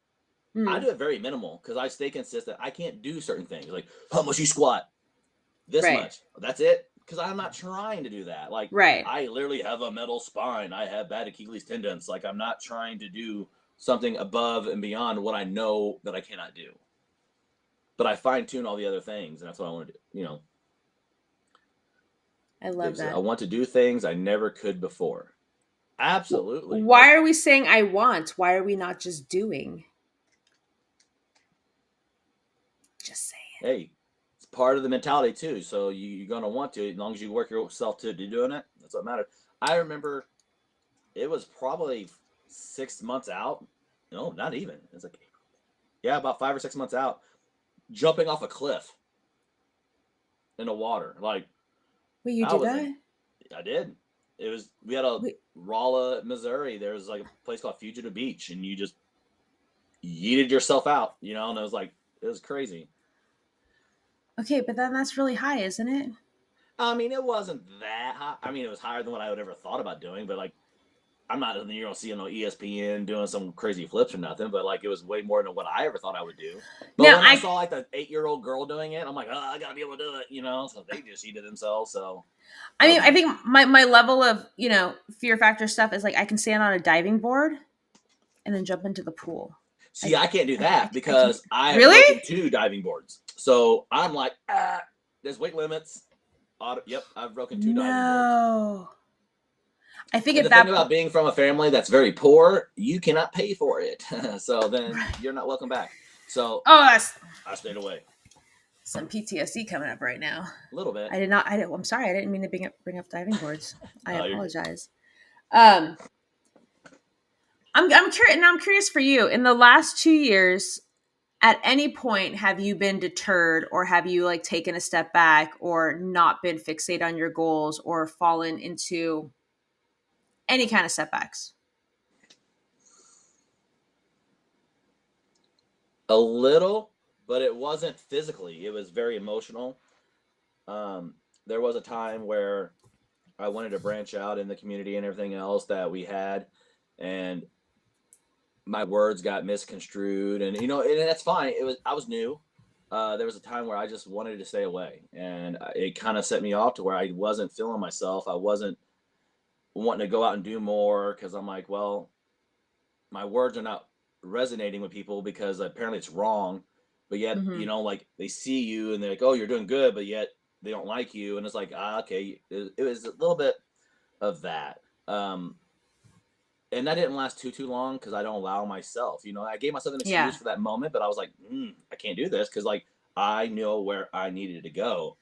I Mm. do it very minimal because I stay consistent. I can't do certain things like how much you squat, this Right. much. That's it. Because I'm not trying to do that. Like Right. I literally have a metal spine. I have bad Achilles tendons. Like I'm not trying to do something above and beyond what I know that I cannot do. But I fine tune all the other things, and that's what I want to do. I love I that. want to do things I never could before. Absolutely. Why Like, are we saying I want? Why are we not just doing? Just saying. hey, it's part of the mentality too. So you're gonna want to, as long as you work yourself to doing it. That's what matters. I remember it was probably 6 months out. No, not even. It's like yeah, about 5 or 6 months out, jumping off a cliff in the water. Like Wait, you I did was in. that? I did. It was we had a Wait, Rolla, Missouri. There was like a place called Fugitive Beach, and you just yeeted yourself out, and it was like it was crazy. okay, but then that's really high, isn't it? I mean, it wasn't that high. I mean, it was higher than what I would ever thought about doing, but like, I'm not you're gonna see on ESPN doing some crazy flips or nothing, but like, it was way more than what I ever thought I would do. But Now when I I saw like the 8-year-old girl doing it, I'm like, oh, I gotta be able to do it. So they just cheated themselves. So I I mean was I like, think my level of, fear factor stuff is like I can stand on a diving board and then jump into the pool. see, I can't do that I can because I have really? broken 2 diving boards. So I'm like, there's weight limits. Yep, I've broken 2 diving boards. No. I think And at the thing that about point, being from a family that's very poor, you cannot pay for it. So then you're not welcome back. So oh, that's I stayed away some PTSD coming up right now. a little bit. I did not. I'm sorry. I didn't mean to bring up diving boards. I Oh, you're good. apologize. Um, I'm curious. Now I'm curious for you. In the last 2 years, at any point, have you been deterred, or have you like taken a step back, or not been fixated on your goals, or fallen into any kind of setbacks? A little, but it wasn't physically. It was very emotional. There was a time where I wanted to branch out in the community and everything else that we had, and my words got misconstrued, and and that's fine. I was new. There was a time where I just wanted to stay away, and it kind of set me off to where I wasn't feeling myself. I wasn't wanting to go out and do more because I'm like, well, my words are not. resonating with people because apparently it's wrong, but yet, Mm-hmm. like they see you and they're like, oh, you're doing good, but yet they don't like you. And it's like, okay, it was a little bit of that. Um, and that didn't last too long because I don't allow myself. I gave myself an excuse Yeah. for that moment, but I was like, I can't do this because like I know where I needed to go,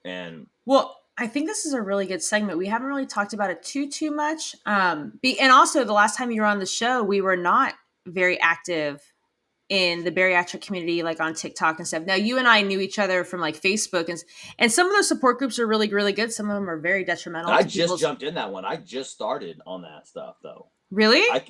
and Well, I think this is a really good segment. We haven't really talked about it too much. And also the last time you were on the show, we were not very active in the bariatric community, like on TikTok and stuff. Now, you and I knew each other from like Facebook, and some of those support groups are really, really good. Some of them are very detrimental I to just people's. jumped in that one. I just started on that stuff though. Really? I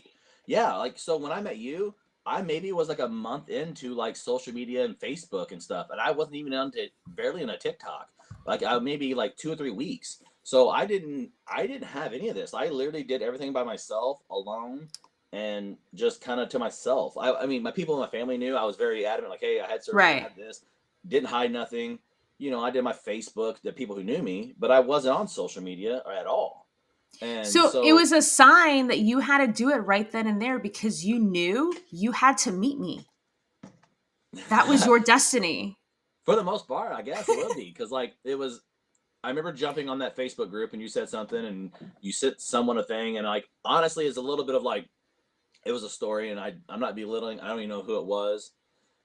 Yeah, like so when I met you, I maybe was like a month into like social media and Facebook and stuff, and I wasn't even on to barely on a TikTok. Like I maybe like 2 or 3 weeks. So I didn't have any of this. I literally did everything by myself, alone, and just kind of to myself. I mean, my people in my family knew. I was very adamant, like, hey, I had surgery, I Right. had this, didn't hide nothing. I did my Facebook, the people who knew me, but I wasn't on social media at all. And So it so was a sign that you had to do it right then and there because you knew you had to meet me. That was your destiny. for the most part, I guess it would be because like it was. I remember jumping on that Facebook group and you said something and you sent someone a thing and like honestly, it's a little bit of like it was a story and I'm not belittling. I don't even know who it was,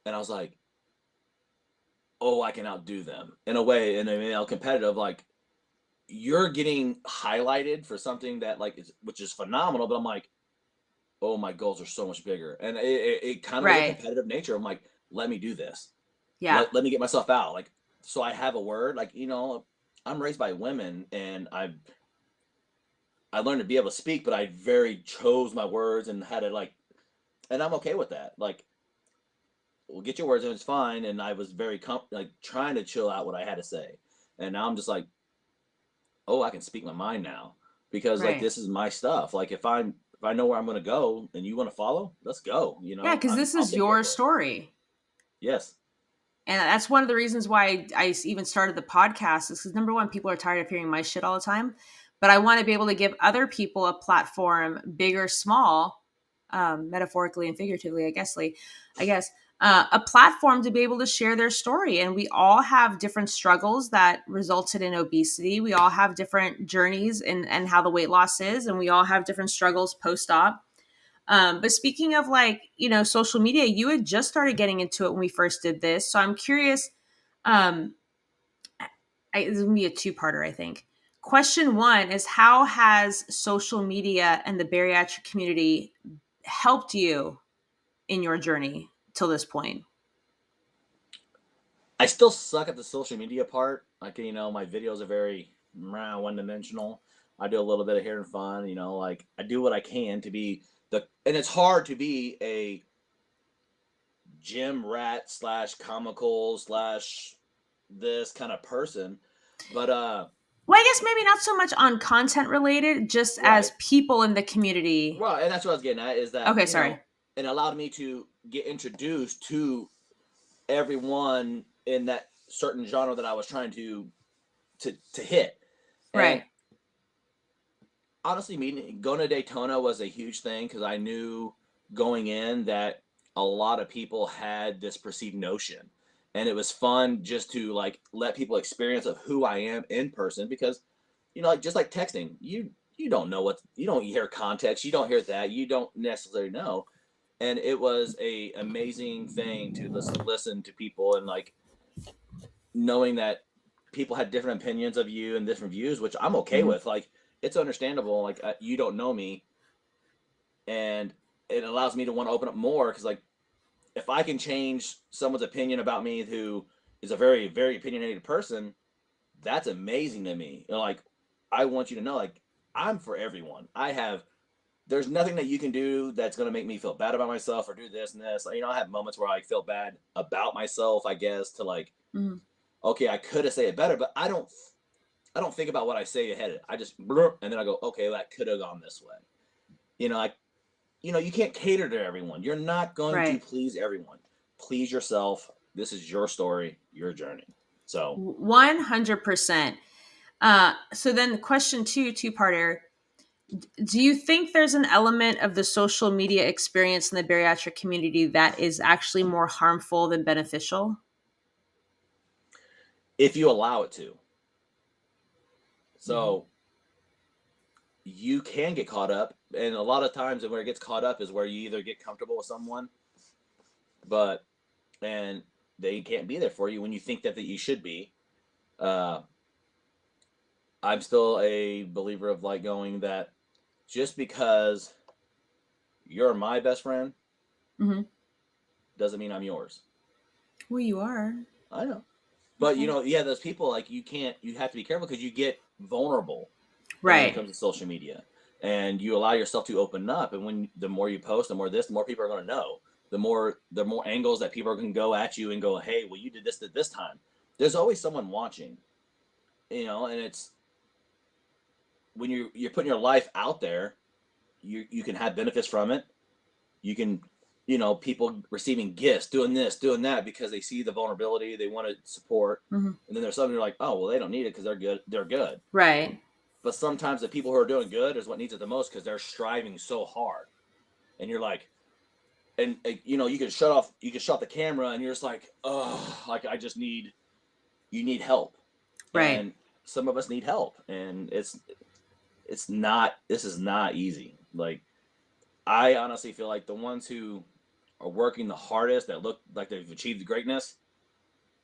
and I was like, oh, I can outdo them in a way, in a competitive like you're getting highlighted for something that like is which is phenomenal, but I'm like, oh, my goals are so much bigger, and it kind of was a Right. competitive nature. I'm like, let me do this. Yeah. Let me get myself out. Like, so I have a word. Like, I'm raised by women, and I learned to be able to speak, but I very chose my words and had to like, and I'm okay with that. Like, well, get your words in, it's fine. And I was very like trying to chill out what I had to say, and now I'm just like, oh, I can speak my mind now because like Right. this is my stuff. Like if I know where I'm gonna go and you want to follow, let's go. Yeah, because this I'll is take care your of it. story. Yes. And that's one of the reasons why I even started the podcast is because number one, people are tired of hearing my shit all the time. But I want to be able to give other people a platform, big or small, metaphorically and figuratively, I guess, a platform to be able to share their story. And we all have different struggles that resulted in obesity. We all have different journeys and how the weight loss is, and we all have different struggles post op. But speaking of like, social media, you had just started getting into it when we first did this. So I'm curious. Um, this is going to be a two-parter, I think. Question one is how has social media and the bariatric community helped you in your journey till this point? I still suck at the social media part. Like, my videos are very one dimensional. I do a little bit of hair and fun, like I do what I can to be and it's hard to be a gym rat slash comical slash this kind of person. But, Well, I guess maybe not so much on content related, just right. as people in the community. Well, and that's what I was getting at is that, Okay, sorry. it allowed me to get introduced to everyone in that certain genre that I was trying to hit. And Right. honestly, going to Daytona was a huge thing because I knew going in that a lot of people had this perceived notion, and it was fun just to like let people experience of who I am in person because, like just like texting, you don't know you don't hear context, you don't hear that, you don't necessarily know, and it was a amazing thing to listen to people and like knowing that people had different opinions of you and different views, which I'm okay Mhm. with. Like, it's understandable. Like, you don't know me, and it allows me to want to open up more because, like, if I can change someone's opinion about me who is a very, very opinionated person, that's amazing to me. Like, I want you to know, like, I'm for everyone. There's nothing that you can do that's going to make me feel bad about myself or do this and this. I have moments where I feel bad about myself, I guess, to like, Mhm. okay, I could have said it better, but I don't think about what I say ahead. I just and then I go, okay, that could have gone this way. Like you can't cater to everyone. You're not going to Right. please everyone. Please yourself. This is your story, your journey. So 100%. So then question two parter. Do you think there's an element of the social media experience in the bariatric community that is actually more harmful than beneficial? if you allow it to. Mhm. So you can get caught up, and a lot of times where it gets caught up is where you either get comfortable with someone, but and they can't be there for you when you think that you should be. Uh, I'm still a believer of like going that just because you're my best friend Mhm. doesn't mean I'm yours. Well, you are. I know. But Okay. yeah, those people like you can't. You have to be careful because you get vulnerable when it Right. comes to social media, and you allow yourself to open up. And when the more you post, the more people are going to know. The more angles that people are going to go at you and go, hey, well, you did this at this time. There's always someone watching, and it's when you're putting your life out there, you can have benefits from it. You can, people receiving gifts, doing this, doing that because they see the vulnerability, they want to support, Mhm. and then there's some who are like, oh, well, they don't need it because they're good, they're good. Right. But sometimes the people who are doing good is what needs it the most because they're striving so hard, and you're like, and you can shut off the camera, and you're just like, oh, like you need help, Right. and some of us need help, and it's not this is not easy. Like I honestly feel like the ones who are working the hardest, that look like they've achieved greatness,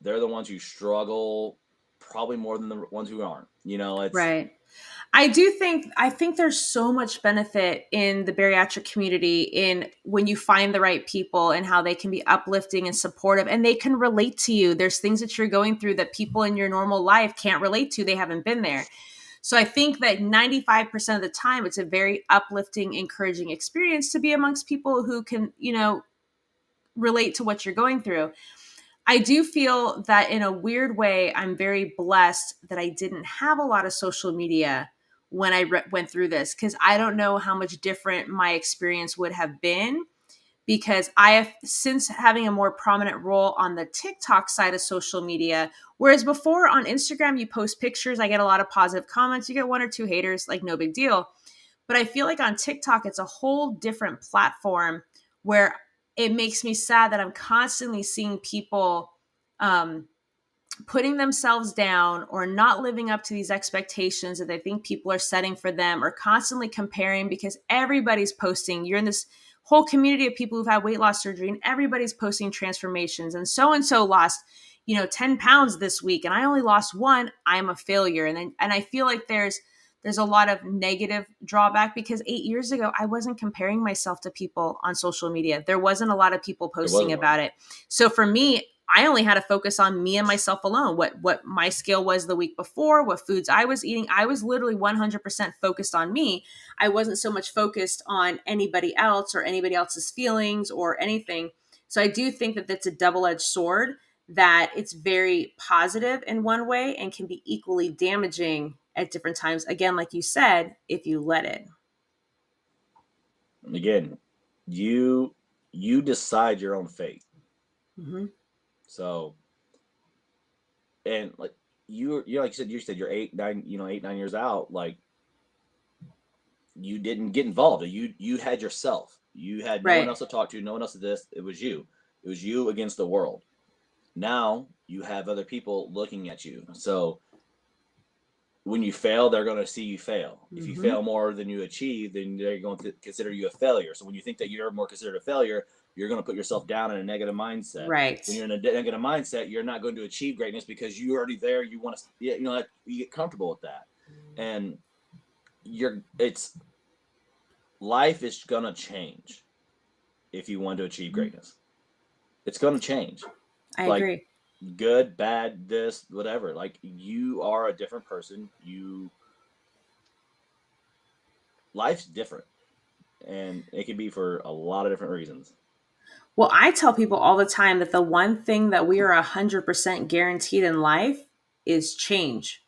they're the ones who struggle probably more than the ones who aren't. It's Right. I think there's so much benefit in the bariatric community in when you find the right people and how they can be uplifting and supportive and they can relate to you. There's things that you're going through that people in your normal life can't relate to. They haven't been there. So I think that 95% of the time it's a very uplifting, encouraging experience to be amongst people who can, relate to what you're going through. I do feel that in a weird way, I'm very blessed that I didn't have a lot of social media when I went through this because I don't know how much different my experience would have been because I have since having a more prominent role on the TikTok side of social media. Whereas before on Instagram, you post pictures, I get a lot of positive comments, you get one or two haters, like no big deal. But I feel like on TikTok, it's a whole different platform where it makes me sad that I'm constantly seeing people um, putting themselves down or not living up to these expectations that they think people are setting for them or constantly comparing because everybody's posting. You're in this whole community of people who've had weight loss surgery and everybody's posting transformations and so lost 10 pounds this week and I only lost one. I'm a failure. And I feel like there's a lot of negative drawback because 8 years ago I wasn't comparing myself to people on social media. There wasn't a lot of people there posting wasn't one. about it. So for me, I only had to focus on me and myself alone. What my scale was the week before, what foods I was eating. I was literally 100% focused on me. I wasn't so much focused on anybody else or anybody else's feelings or anything. So I do think that that's a double-edged sword that it's very positive in one way and can be equally damaging at different times. Again, like you said, if you let it. And again, you decide your own fate. Mm-hmm. So, and like you like you said you're 8 9 8 9 years out. Like you didn't get involved. You had yourself. You had no one Right. else to talk to. No one else to this. It was you. It was you against the world. Now you have other people looking at you. So when you fail, they're going to see you fail. If you Mm-hmm. fail more than you achieve, then they're going to consider you a failure. So when you think that you're more considered a failure, you're going to put yourself down in a negative mindset. Right. When you're in a negative mindset, you're not going to achieve greatness because you're already there. You want to, you get comfortable with that, and it's life is going to change if you want to achieve Mm-hmm. greatness. It's going to change. I Like agree. good, bad, this, whatever. Like you are a different person. Life's different, and it can be for a lot of different reasons. Well, I tell people all the time that the one thing that we are 100% guaranteed in life is change,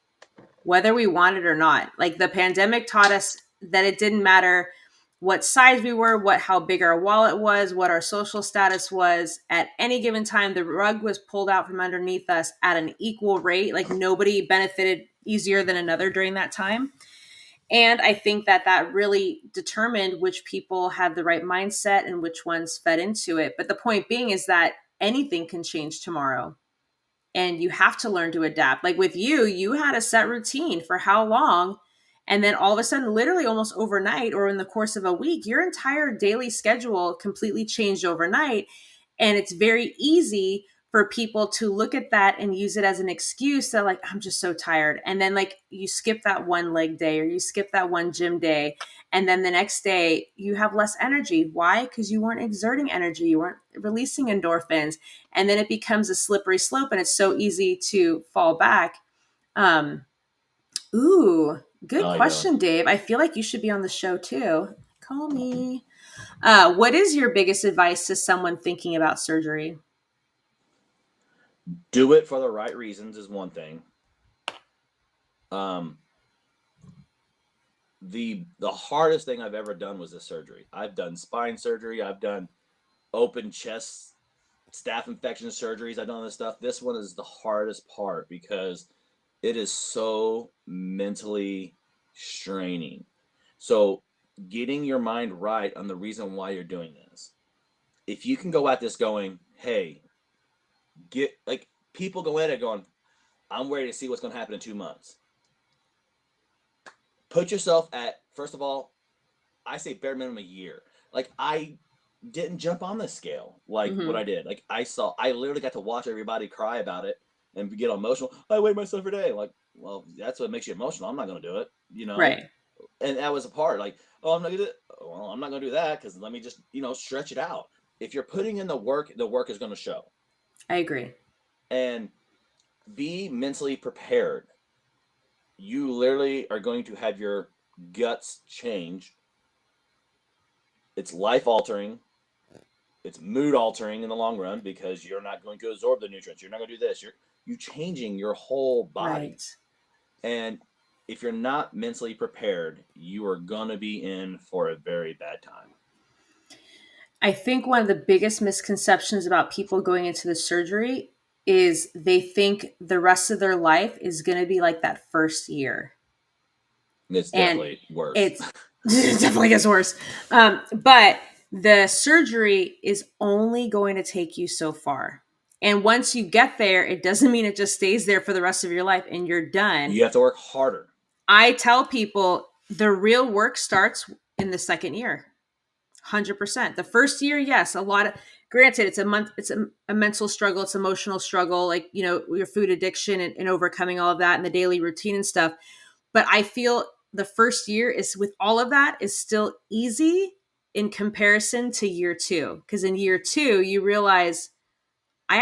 whether we want it or not. Like the pandemic taught us that it didn't matter what size we were, how big our wallet was, what our social status was. At any given time, the rug was pulled out from underneath us at an equal rate. Like nobody benefited easier than another during that time. And I think that that really determined which people had the right mindset and which ones fed into it. But the point being is that anything can change tomorrow, and you have to learn to adapt. Like with you, you had a set routine for how long, and then all of a sudden, literally almost overnight or in the course of a week, your entire daily schedule completely changed overnight. And it's very easy for people to look at that and use it as an excuse that, like, I'm just so tired. And then, like, you skip that one leg day or you skip that one gym day. And then the next day, you have less energy. Why? Because you weren't exerting energy, you weren't releasing endorphins. And then it becomes a slippery slope, and it's so easy to fall back. Um, ooh, I good like that one. question, Dave. I feel like you should be on the show too. Call me. What is your biggest advice to someone thinking about surgery? Do it for the right reasons is one thing. Um, the hardest thing I've ever done was this surgery. I've done spine surgery. I've done open chest staph infection surgeries. I've done this stuff. This one is the hardest part because it is so mentally straining. So getting your mind right on the reason why you're doing this. If you can go at this going, hey, get like people go at it going, I'm ready to see what's going to happen in 2 months. Put yourself at, first of all, I say bare minimum a year. Like I didn't jump on this scale like what Mm-hmm. I did. Like I literally got to watch everybody cry about it and get emotional. I weigh myself every day. Like, well, that's what makes you emotional. I'm not going to do it, you know. Right. And that was a part. Like, oh, I'm not going to do that because let me just stretch it out. If you're putting in the work is going to show. I agree. And be mentally prepared. You literally are going to have your guts change. It's life altering. It's mood altering in the long run because you're not going to absorb the nutrients. You're not going to do this. You changing your whole body. Right. And if you're not mentally prepared, you are going to be in for a very bad time. I think one of the biggest misconceptions about people going into the surgery is they think the rest of their life is going to be like that first year. It's And definitely worse. it's it definitely gets worse. But the surgery is only going to take you so far. And once you get there, it doesn't mean it just stays there for the rest of your life and you're done. You have to work harder. I tell people the real work starts in the second year. 100%. The first year, yes, a lot of, granted, it's a mental struggle, it's emotional struggle, like, your food addiction and overcoming all of that and the daily routine and stuff. But I feel the first year is, with all of that, is still easy in comparison to year two. Because in year two, you realize I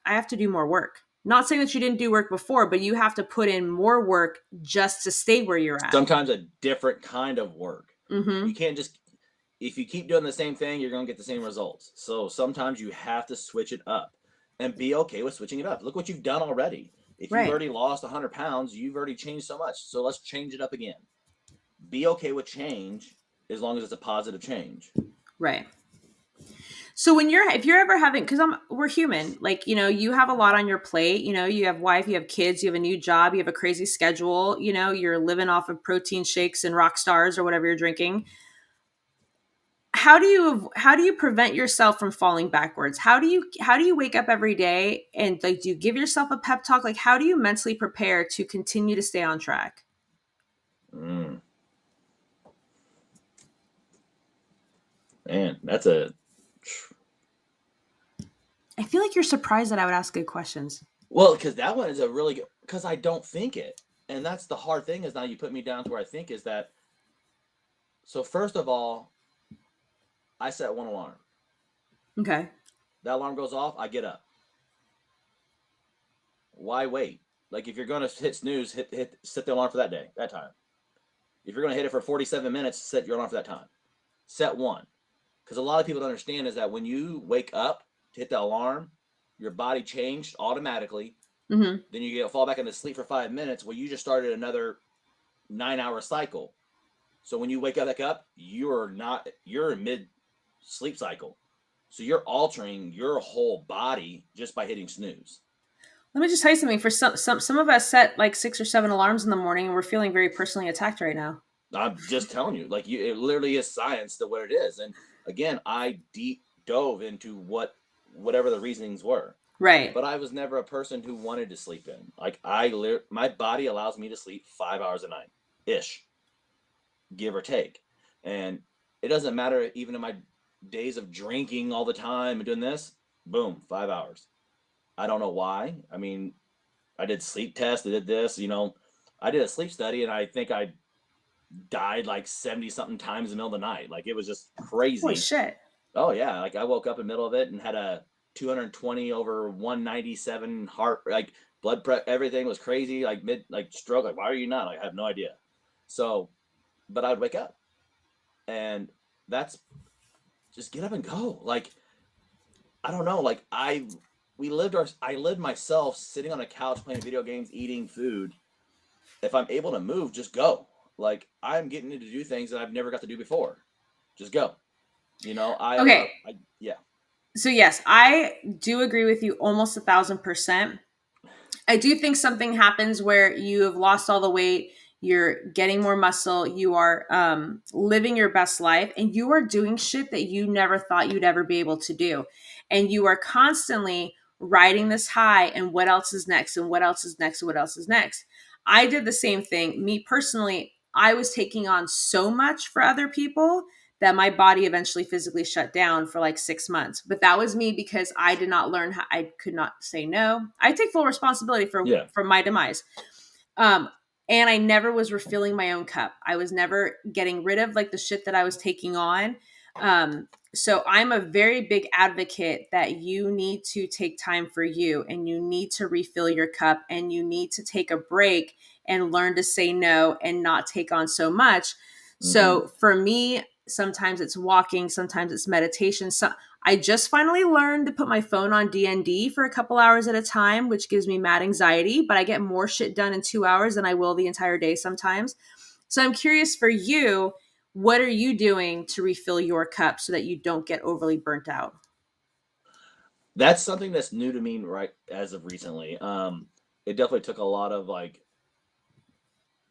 have to do more work. Not saying that you didn't do work before, but you have to put in more work just to stay where you're at. Sometimes a different kind of work. Mm-hmm. You can't just, if you keep doing the same thing, you're going to get the same results. So sometimes you have to switch it up and be okay with switching it up. Look what you've done already. If you've Right. already lost 100 pounds, you've already changed so much. So let's change it up again. Be okay with change as long as it's a positive change. Right. So if you're ever having, because we're human, like, you have a lot on your plate, you have wife, you have kids, you have a new job, you have a crazy schedule, you're living off of protein shakes and rock stars or whatever you're drinking. How do you prevent yourself from falling backwards? How do you wake up every day, and, like, do you give yourself a pep talk? Like, how do you mentally prepare to continue to stay on track? Mm, man, that's a, I feel like you're surprised that I would ask good questions. well, because that one is a really good, because I don't think it. And that's the hard thing is now you put me down to where I think is that, so first of all, I set one alarm. Okay. That alarm goes off, I get up. Why wait? Like if you're gonna hit snooze, set the alarm for that day, that time. If you're gonna hit it for 47 minutes, set your alarm for that time. Set one, because a lot of people don't understand is that when you wake up to hit the alarm, your body changed automatically. Mm-hmm. Then you get fall back into sleep for 5 minutes. Well, you just started another 9 hour cycle. So when you wake up back up, you're in mid sleep cycle. So you're altering your whole body just by hitting snooze. Let me just tell you something. For some of us set like 6 or 7 alarms in the morning, and we're feeling very personally attacked right now. I'm just telling you, like it literally is science to what it is. And again, I deep dove into whatever the reasonings were, Right. but I was never a person who wanted to sleep in. Like my body allows me to sleep 5 hours a night ish, give or take, and it doesn't matter even in my days of drinking all the time and doing this. Boom, 5 hours. I don't know why. I mean, I did sleep tests. I did this. I did a sleep study, and I think I died like 70 something times in the middle of the night. Like it was just Holy crazy. shit. Oh yeah, like I woke up in the middle of it and had a 220 over 197 heart, like blood pressure, everything was crazy, like mid, like stroke. Like why are you not? Like, I have no idea. So, but I'd wake up, and that's just get up and go. Like I don't know. Like I lived myself sitting on a couch playing video games, eating food. If I'm able to move, just go. Like I'm getting to do things that I've never got to do before. Just go. I allow. Okay. Yeah. So yes, I do agree with you almost 1,000%. I do think something happens where you have lost all the weight, you're getting more muscle, you are living your best life, and you are doing shit that you never thought you'd ever be able to do. And you are constantly riding this high, and what else is next, and what else is next, and what else is next. I did the same thing. Me personally, I was taking on so much for other people that my body eventually physically shut down for like 6 months. But that was me because I did not learn how I could not say no. I take full responsibility Yeah. for my demise. Um, and I never was refilling my own cup. I was never getting rid of like the shit that I was taking on. So I'm a very big advocate that you need to take time for you, and you need to refill your cup, and you need to take a break and learn to say no and not take on so much. Mm-hmm. So for me, sometimes it's walking, sometimes it's meditation. So I just finally learned to put my phone on DND for a couple hours at a time, which gives me mad anxiety, but I get more shit done in 2 hours than I will the entire day sometimes. So I'm curious for you, what are you doing to refill your cup so that you don't get overly burnt out? That's something that's new to me right as of recently. It definitely took a lot of like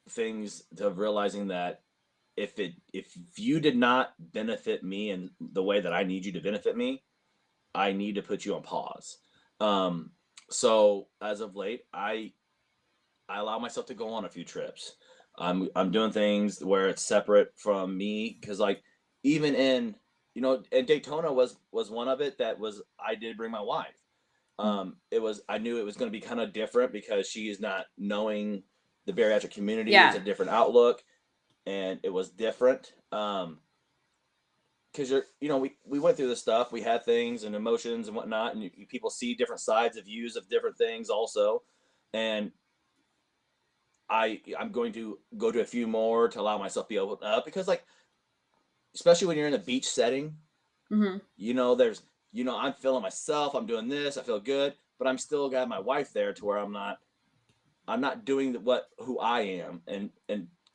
things to realizing that if you did not benefit me in the way that I need you to benefit me, I need to put you on pause. Um, so as of late, I allow myself to go on a few trips. I'm doing things where it's separate from me because like even in and Daytona was one of it that was I did bring my wife. It was I knew it was going to be kind of different because she is not knowing the bariatric community. It's Yeah. a different outlook, and it was different. Because we went through this stuff. We had things and emotions and whatnot, and people see different sides of views of different things also, and I'm going to go to a few more to allow myself to be open up because like especially when you're in a beach setting, Mm-hmm. there's I'm feeling myself, I'm doing this, I feel good, but I'm still got my wife there to where I'm not doing what who I am and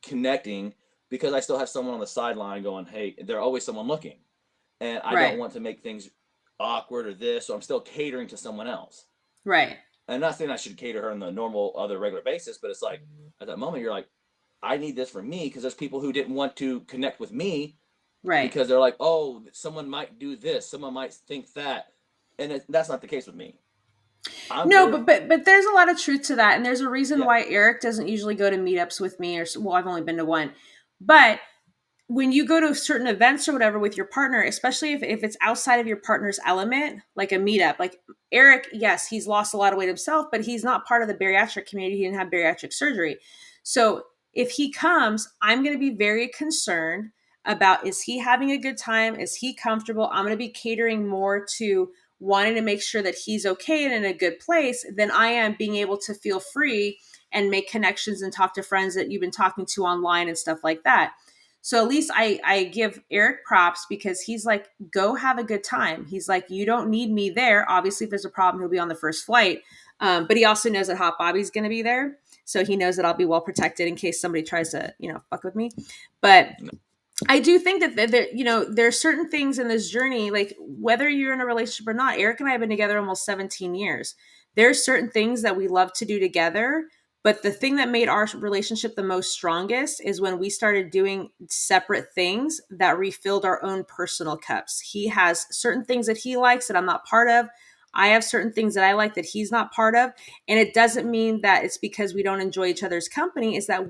connecting because I still have someone on the sideline going, hey, there's always someone looking, and I don't Right. want to make things awkward or this, so I'm still catering to someone else. Right. And I'm not saying I should cater her on the normal other regular basis, but it's like at that moment you're like, I need this for me because there's people who didn't want to connect with me Right. because they're like, oh, someone might do this, someone might think that, and that's not the case with me. I'm No, very but there's a lot of truth to that, and there's a reason yeah, why Eric doesn't usually go to meetups with me, or well, I've only been to one, but when you go to certain events or whatever with your partner, especially if it's outside of your partner's element, like a meetup, like Eric, yes, he's lost a lot of weight himself, but he's not part of the bariatric community. He didn't have bariatric surgery. So if he comes, I'm going to be very concerned about, is he having a good time? Is he comfortable? I'm going to be catering more to wanting to make sure that he's okay and in a good place than I am being able to feel free and make connections and talk to friends that you've been talking to online and stuff like that. So at least I give Eric props because he's like, go have a good time. He's like, you don't need me there. Obviously, if there's a problem, he'll be on the first flight. But he also knows that Hot Bobby's going to be there. So he knows that I'll be well protected in case somebody tries to, fuck with me. But I do think that there are certain things in this journey, like whether you're in a relationship or not. Eric and I have been together almost 17 years. There's certain things that we love to do together, But the thing that made our relationship the most strongest is when we started doing separate things that refilled our own personal cups. He has certain things that he likes that I'm not part of. I have certain things that I like that he's not part of. And it doesn't mean that it's because we don't enjoy each other's company, is that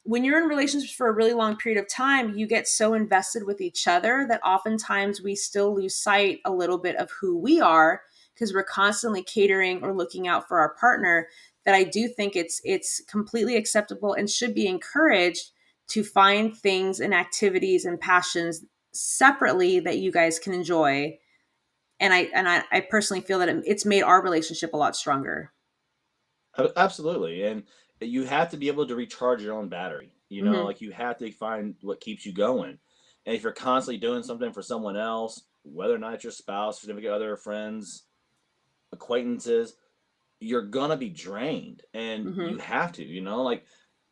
when you're in relationships for a really long period of time, you get so invested with each other that oftentimes we still lose sight a little bit of who we are because we're constantly catering or looking out for our partner. That I do think it's completely acceptable and should be encouraged to find things and activities and passions separately that you guys can enjoy. And I personally feel that it's made our relationship a lot stronger. Absolutely. And you have to be able to recharge your own battery. You know, Mm-hmm. like you have to find what keeps you going. And if you're constantly doing something for someone else, whether or not it's your spouse, significant other, friends, acquaintances, you're gonna be drained. And Mm-hmm. you have to, like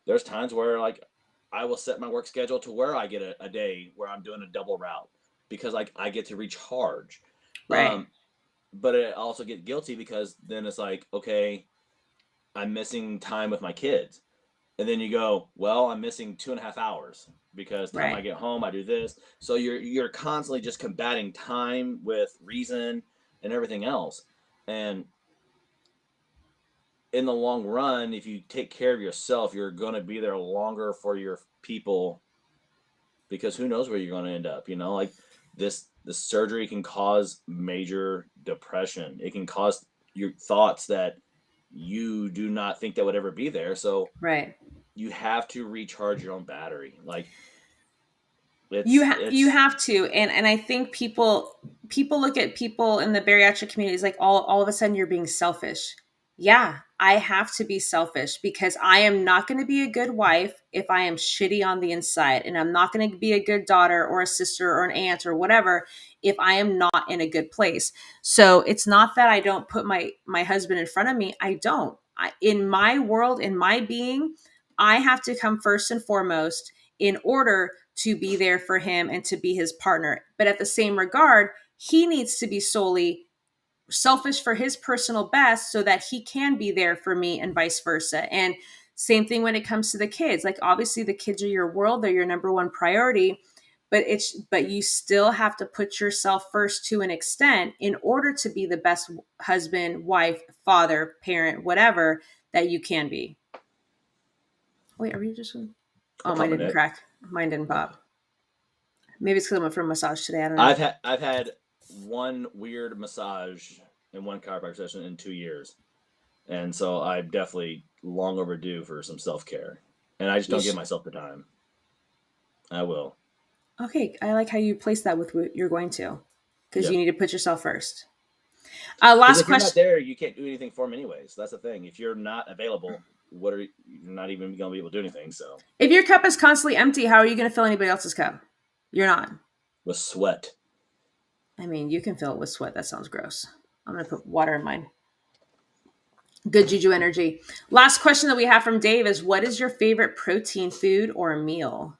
there's times where like I will set my work schedule to where I get a day where I'm doing a double route because like I get to recharge. Right. Um, but I also get guilty because then it's like, okay, I'm missing time with my kids. And then you go, well, I'm missing 2.5 hours because time I Right. get home, I do this. So you're constantly just combating time with reason and everything else. And in the long run, if you take care of yourself, you're going to be there longer for your people because who knows where you're going to end up. Like this surgery can cause major depression. It can cause your thoughts that you do not think that would ever be there. So Right. you have to recharge your own battery. Like You it's have you it's have to, and I think people look at people in the bariatric community as like all of a sudden you're being selfish. Yeah, I have to be selfish because I am not going to be a good wife if I am shitty on the inside, and I'm not going to be a good daughter or a sister or an aunt or whatever if I am not in a good place. So it's not that I don't put my husband in front of me. I don't. In my world, in my being, I have to come first and foremost in order to be there for him and to be his partner. But at the same regard, he needs to be solely selfish for his personal best so that he can be there for me and vice versa. And same thing when it comes to the kids. Like obviously the kids are your world, they're your number one priority, but you still have to put yourself first to an extent in order to be the best husband, wife, father, parent, whatever that you can be. Wait, are we just a Oh, mine didn't permanent. crack. Mine didn't pop. Maybe it's because I went for a massage today. I don't know. I've had one weird massage and one chiropractor session in 2 years, and so I'm definitely long overdue for some self care, and I just You don't give sh- myself the time. I will. okay, I like how you place that with what you're going to, because you Yep. need to put yourself first. Because Last if you're not question. there, you can't do anything for them anyways. That's the thing. If you're not available, you're not even going to be able to do anything. So If your cup is constantly empty, how are you going to fill anybody else's cup? You're not. with sweat, I mean, you can fill it with sweat. That sounds gross. I'm going to put water in mine. Good juju energy. Last question that we have from Dave is, what is your favorite protein food or meal?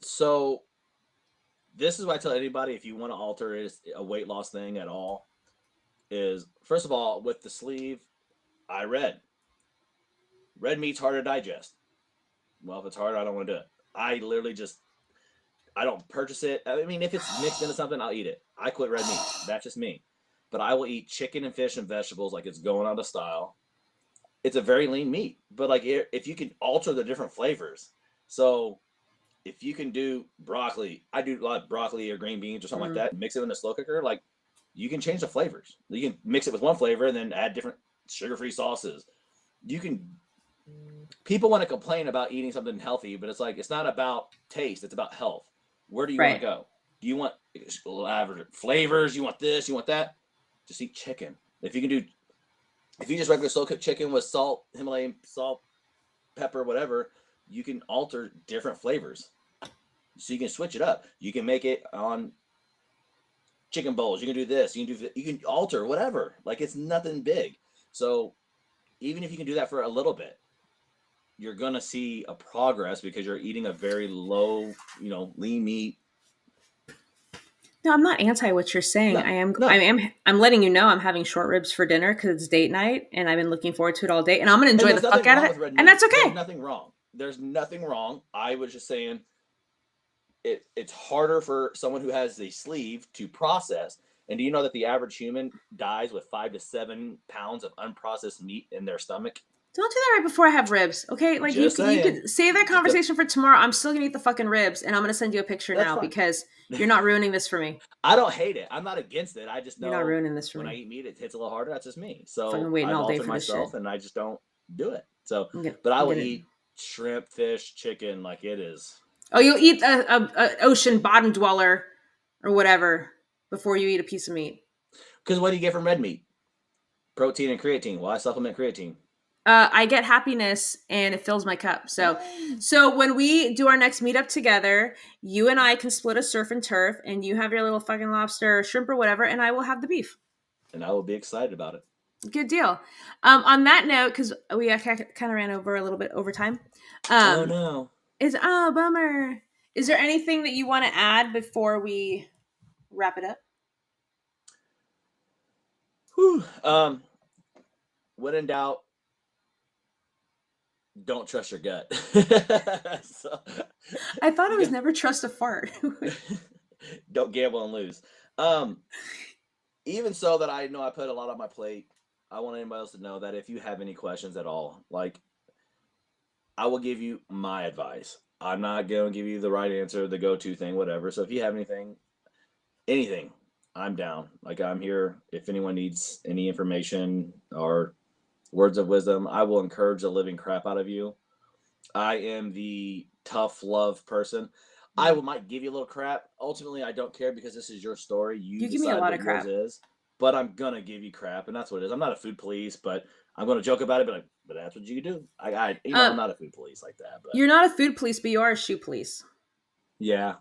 so this is what I tell anybody if you want to alter is a weight loss thing at all is first of all with the sleeve I red meat's hard to digest. Well, if it's hard, I don't want to do it. I literally just I don't purchase it. I mean, if it's mixed into something, I'll eat it. I quit red meat. That's just me. But I will eat chicken and fish and vegetables like it's going out of style. It's a very lean meat, but like if you can alter the different flavors, so if you can do broccoli, I do a lot of broccoli or green beans or something like Mm, that. Mix it in a slow cooker, like you can change the flavors. You can mix it with one flavor and then add different sugar-free sauces. You can people want to complain about eating something healthy, but it's like it's not about taste; it's about health. Where do you want to right. go? Do you want flavors? You want this? You want that? Just eat chicken. If you can do, if you just regular slow cooked chicken with salt, Himalayan salt, pepper, whatever, you can alter different flavors. So you can switch it up. You can make it on chicken bowls. You can do this. You can alter whatever. Like it's nothing big. So even if you can do that for a little bit, you're gonna see a progress because you're eating a very low, lean meat. No, I'm not anti what you're saying. No, no. I'm letting you know I'm having short ribs for dinner because it's date night and I've been looking forward to it all day and I'm gonna And enjoy the there's fuck nothing out of wrong it. with red And that's meat. There's okay. nothing wrong. There's nothing wrong. I was just saying it's harder for someone who has a sleeve to process. And do you know that the average human dies with 5 to 7 pounds of unprocessed meat in their stomach? Don't do that right before I have ribs. Okay? Like Just you saying. could save that Just conversation for tomorrow. I'm still gonna eat the fucking ribs and I'm gonna send you a picture that's now fine. because you're not ruining this for me. I don't hate it. I'm not against it. I just You're not know ruining this for when I me. eat meat, it hits a little harder. That's just me. Fucking So waiting I've all day altered for this shit. myself, and I just don't do it. So, but I I'm will gonna eat shrimp, fish, chicken like it is. Oh, you'll eat a ocean bottom dweller or whatever before you eat a piece of meat. Because what do you get from red meat? Protein and creatine. Why supplement creatine? I get happiness and it fills my cup. So, Hey. so when we do our next meetup together, you and I can split a surf and turf, and you have your little fucking lobster or shrimp or whatever, and I will have the beef. And I will be excited about it. Good deal. On that note, because we kind of ran over a little bit over time, Oh um, no. bummer. Is there anything that you want to add before we wrap it up? Whew. When in doubt, don't trust your gut. So, I thought it you was got, never trust a fart. don't gamble and lose. Um, Even so, that I know I put a lot on my plate. I want anybody else to know that if you have any questions at all, like I will give you my advice. I'm not going to give you the right answer, the go-to thing, whatever. So if you have anything, I'm down. Like I'm here. If anyone needs any information or words of wisdom, I will encourage the living crap out of you. I am the tough love person. Might give you a little crap. Ultimately, I don't care because this is your story. You You give me a decide lot what of yours crap. is. But I'm gonna give you crap, and that's what it is. I'm not a food police, but I'm gonna joke about it. But that's what you do. I'm Um, not a food police like that. But you're not a food police, but you are a shoe police. yeah,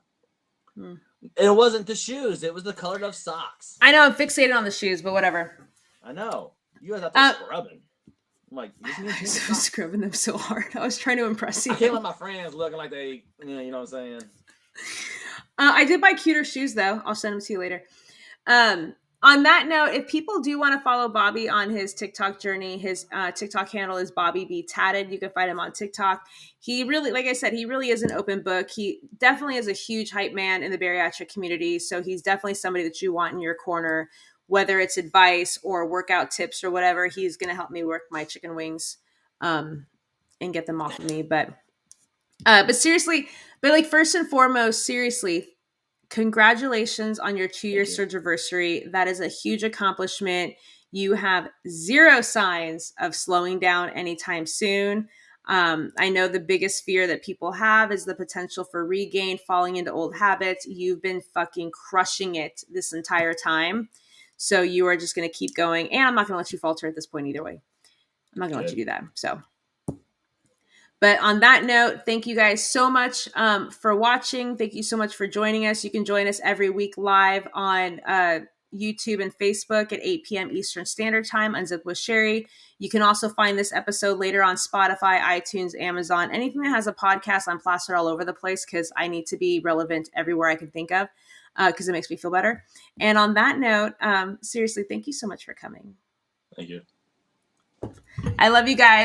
Hmm. and it wasn't the shoes. It was the colored of socks. I know I'm fixated on the shoes, but whatever. I know. You guys out there Uh, scrubbing. I'm like, you just need to I change the was socks. scrubbing them so hard. I was trying to impress I can't you. let my friends looking like they, you know what I'm saying? I did buy cuter shoes though. I'll send them to you later. On that note, if people do want to follow Bobby on his TikTok journey, his TikTok handle is Bobby B Tatted. You can find him on TikTok. He really, like I said, he really is an open book. He definitely is a huge hype man in the bariatric community. So he's definitely somebody that you want in your corner, whether it's advice or workout tips or whatever. He's going to help me work my chicken wings um, and get them off of me. But seriously, but like first and foremost, seriously, congratulations on your 2 year Thank you. surgiversary. That is a huge accomplishment. You have zero signs of slowing down anytime soon. I know the biggest fear that people have is the potential for regain, falling into old habits. You've been fucking crushing it this entire time. So you are just going to keep going. And I'm not going to let you falter at this point either way. I'm not going to let you Good. do that. So but on that note, thank you guys so much for watching. Thank you so much for joining us. You can join us every week live on YouTube and Facebook at 8 p.m. Eastern Standard Time, Unzipped with Sherry. You can also find this episode later on Spotify, iTunes, Amazon, anything that has a podcast. I'm plastered all over the place because I need to be relevant everywhere I can think of because it makes me feel better. And on that note, seriously, thank you so much for coming. Thank you. I love you guys.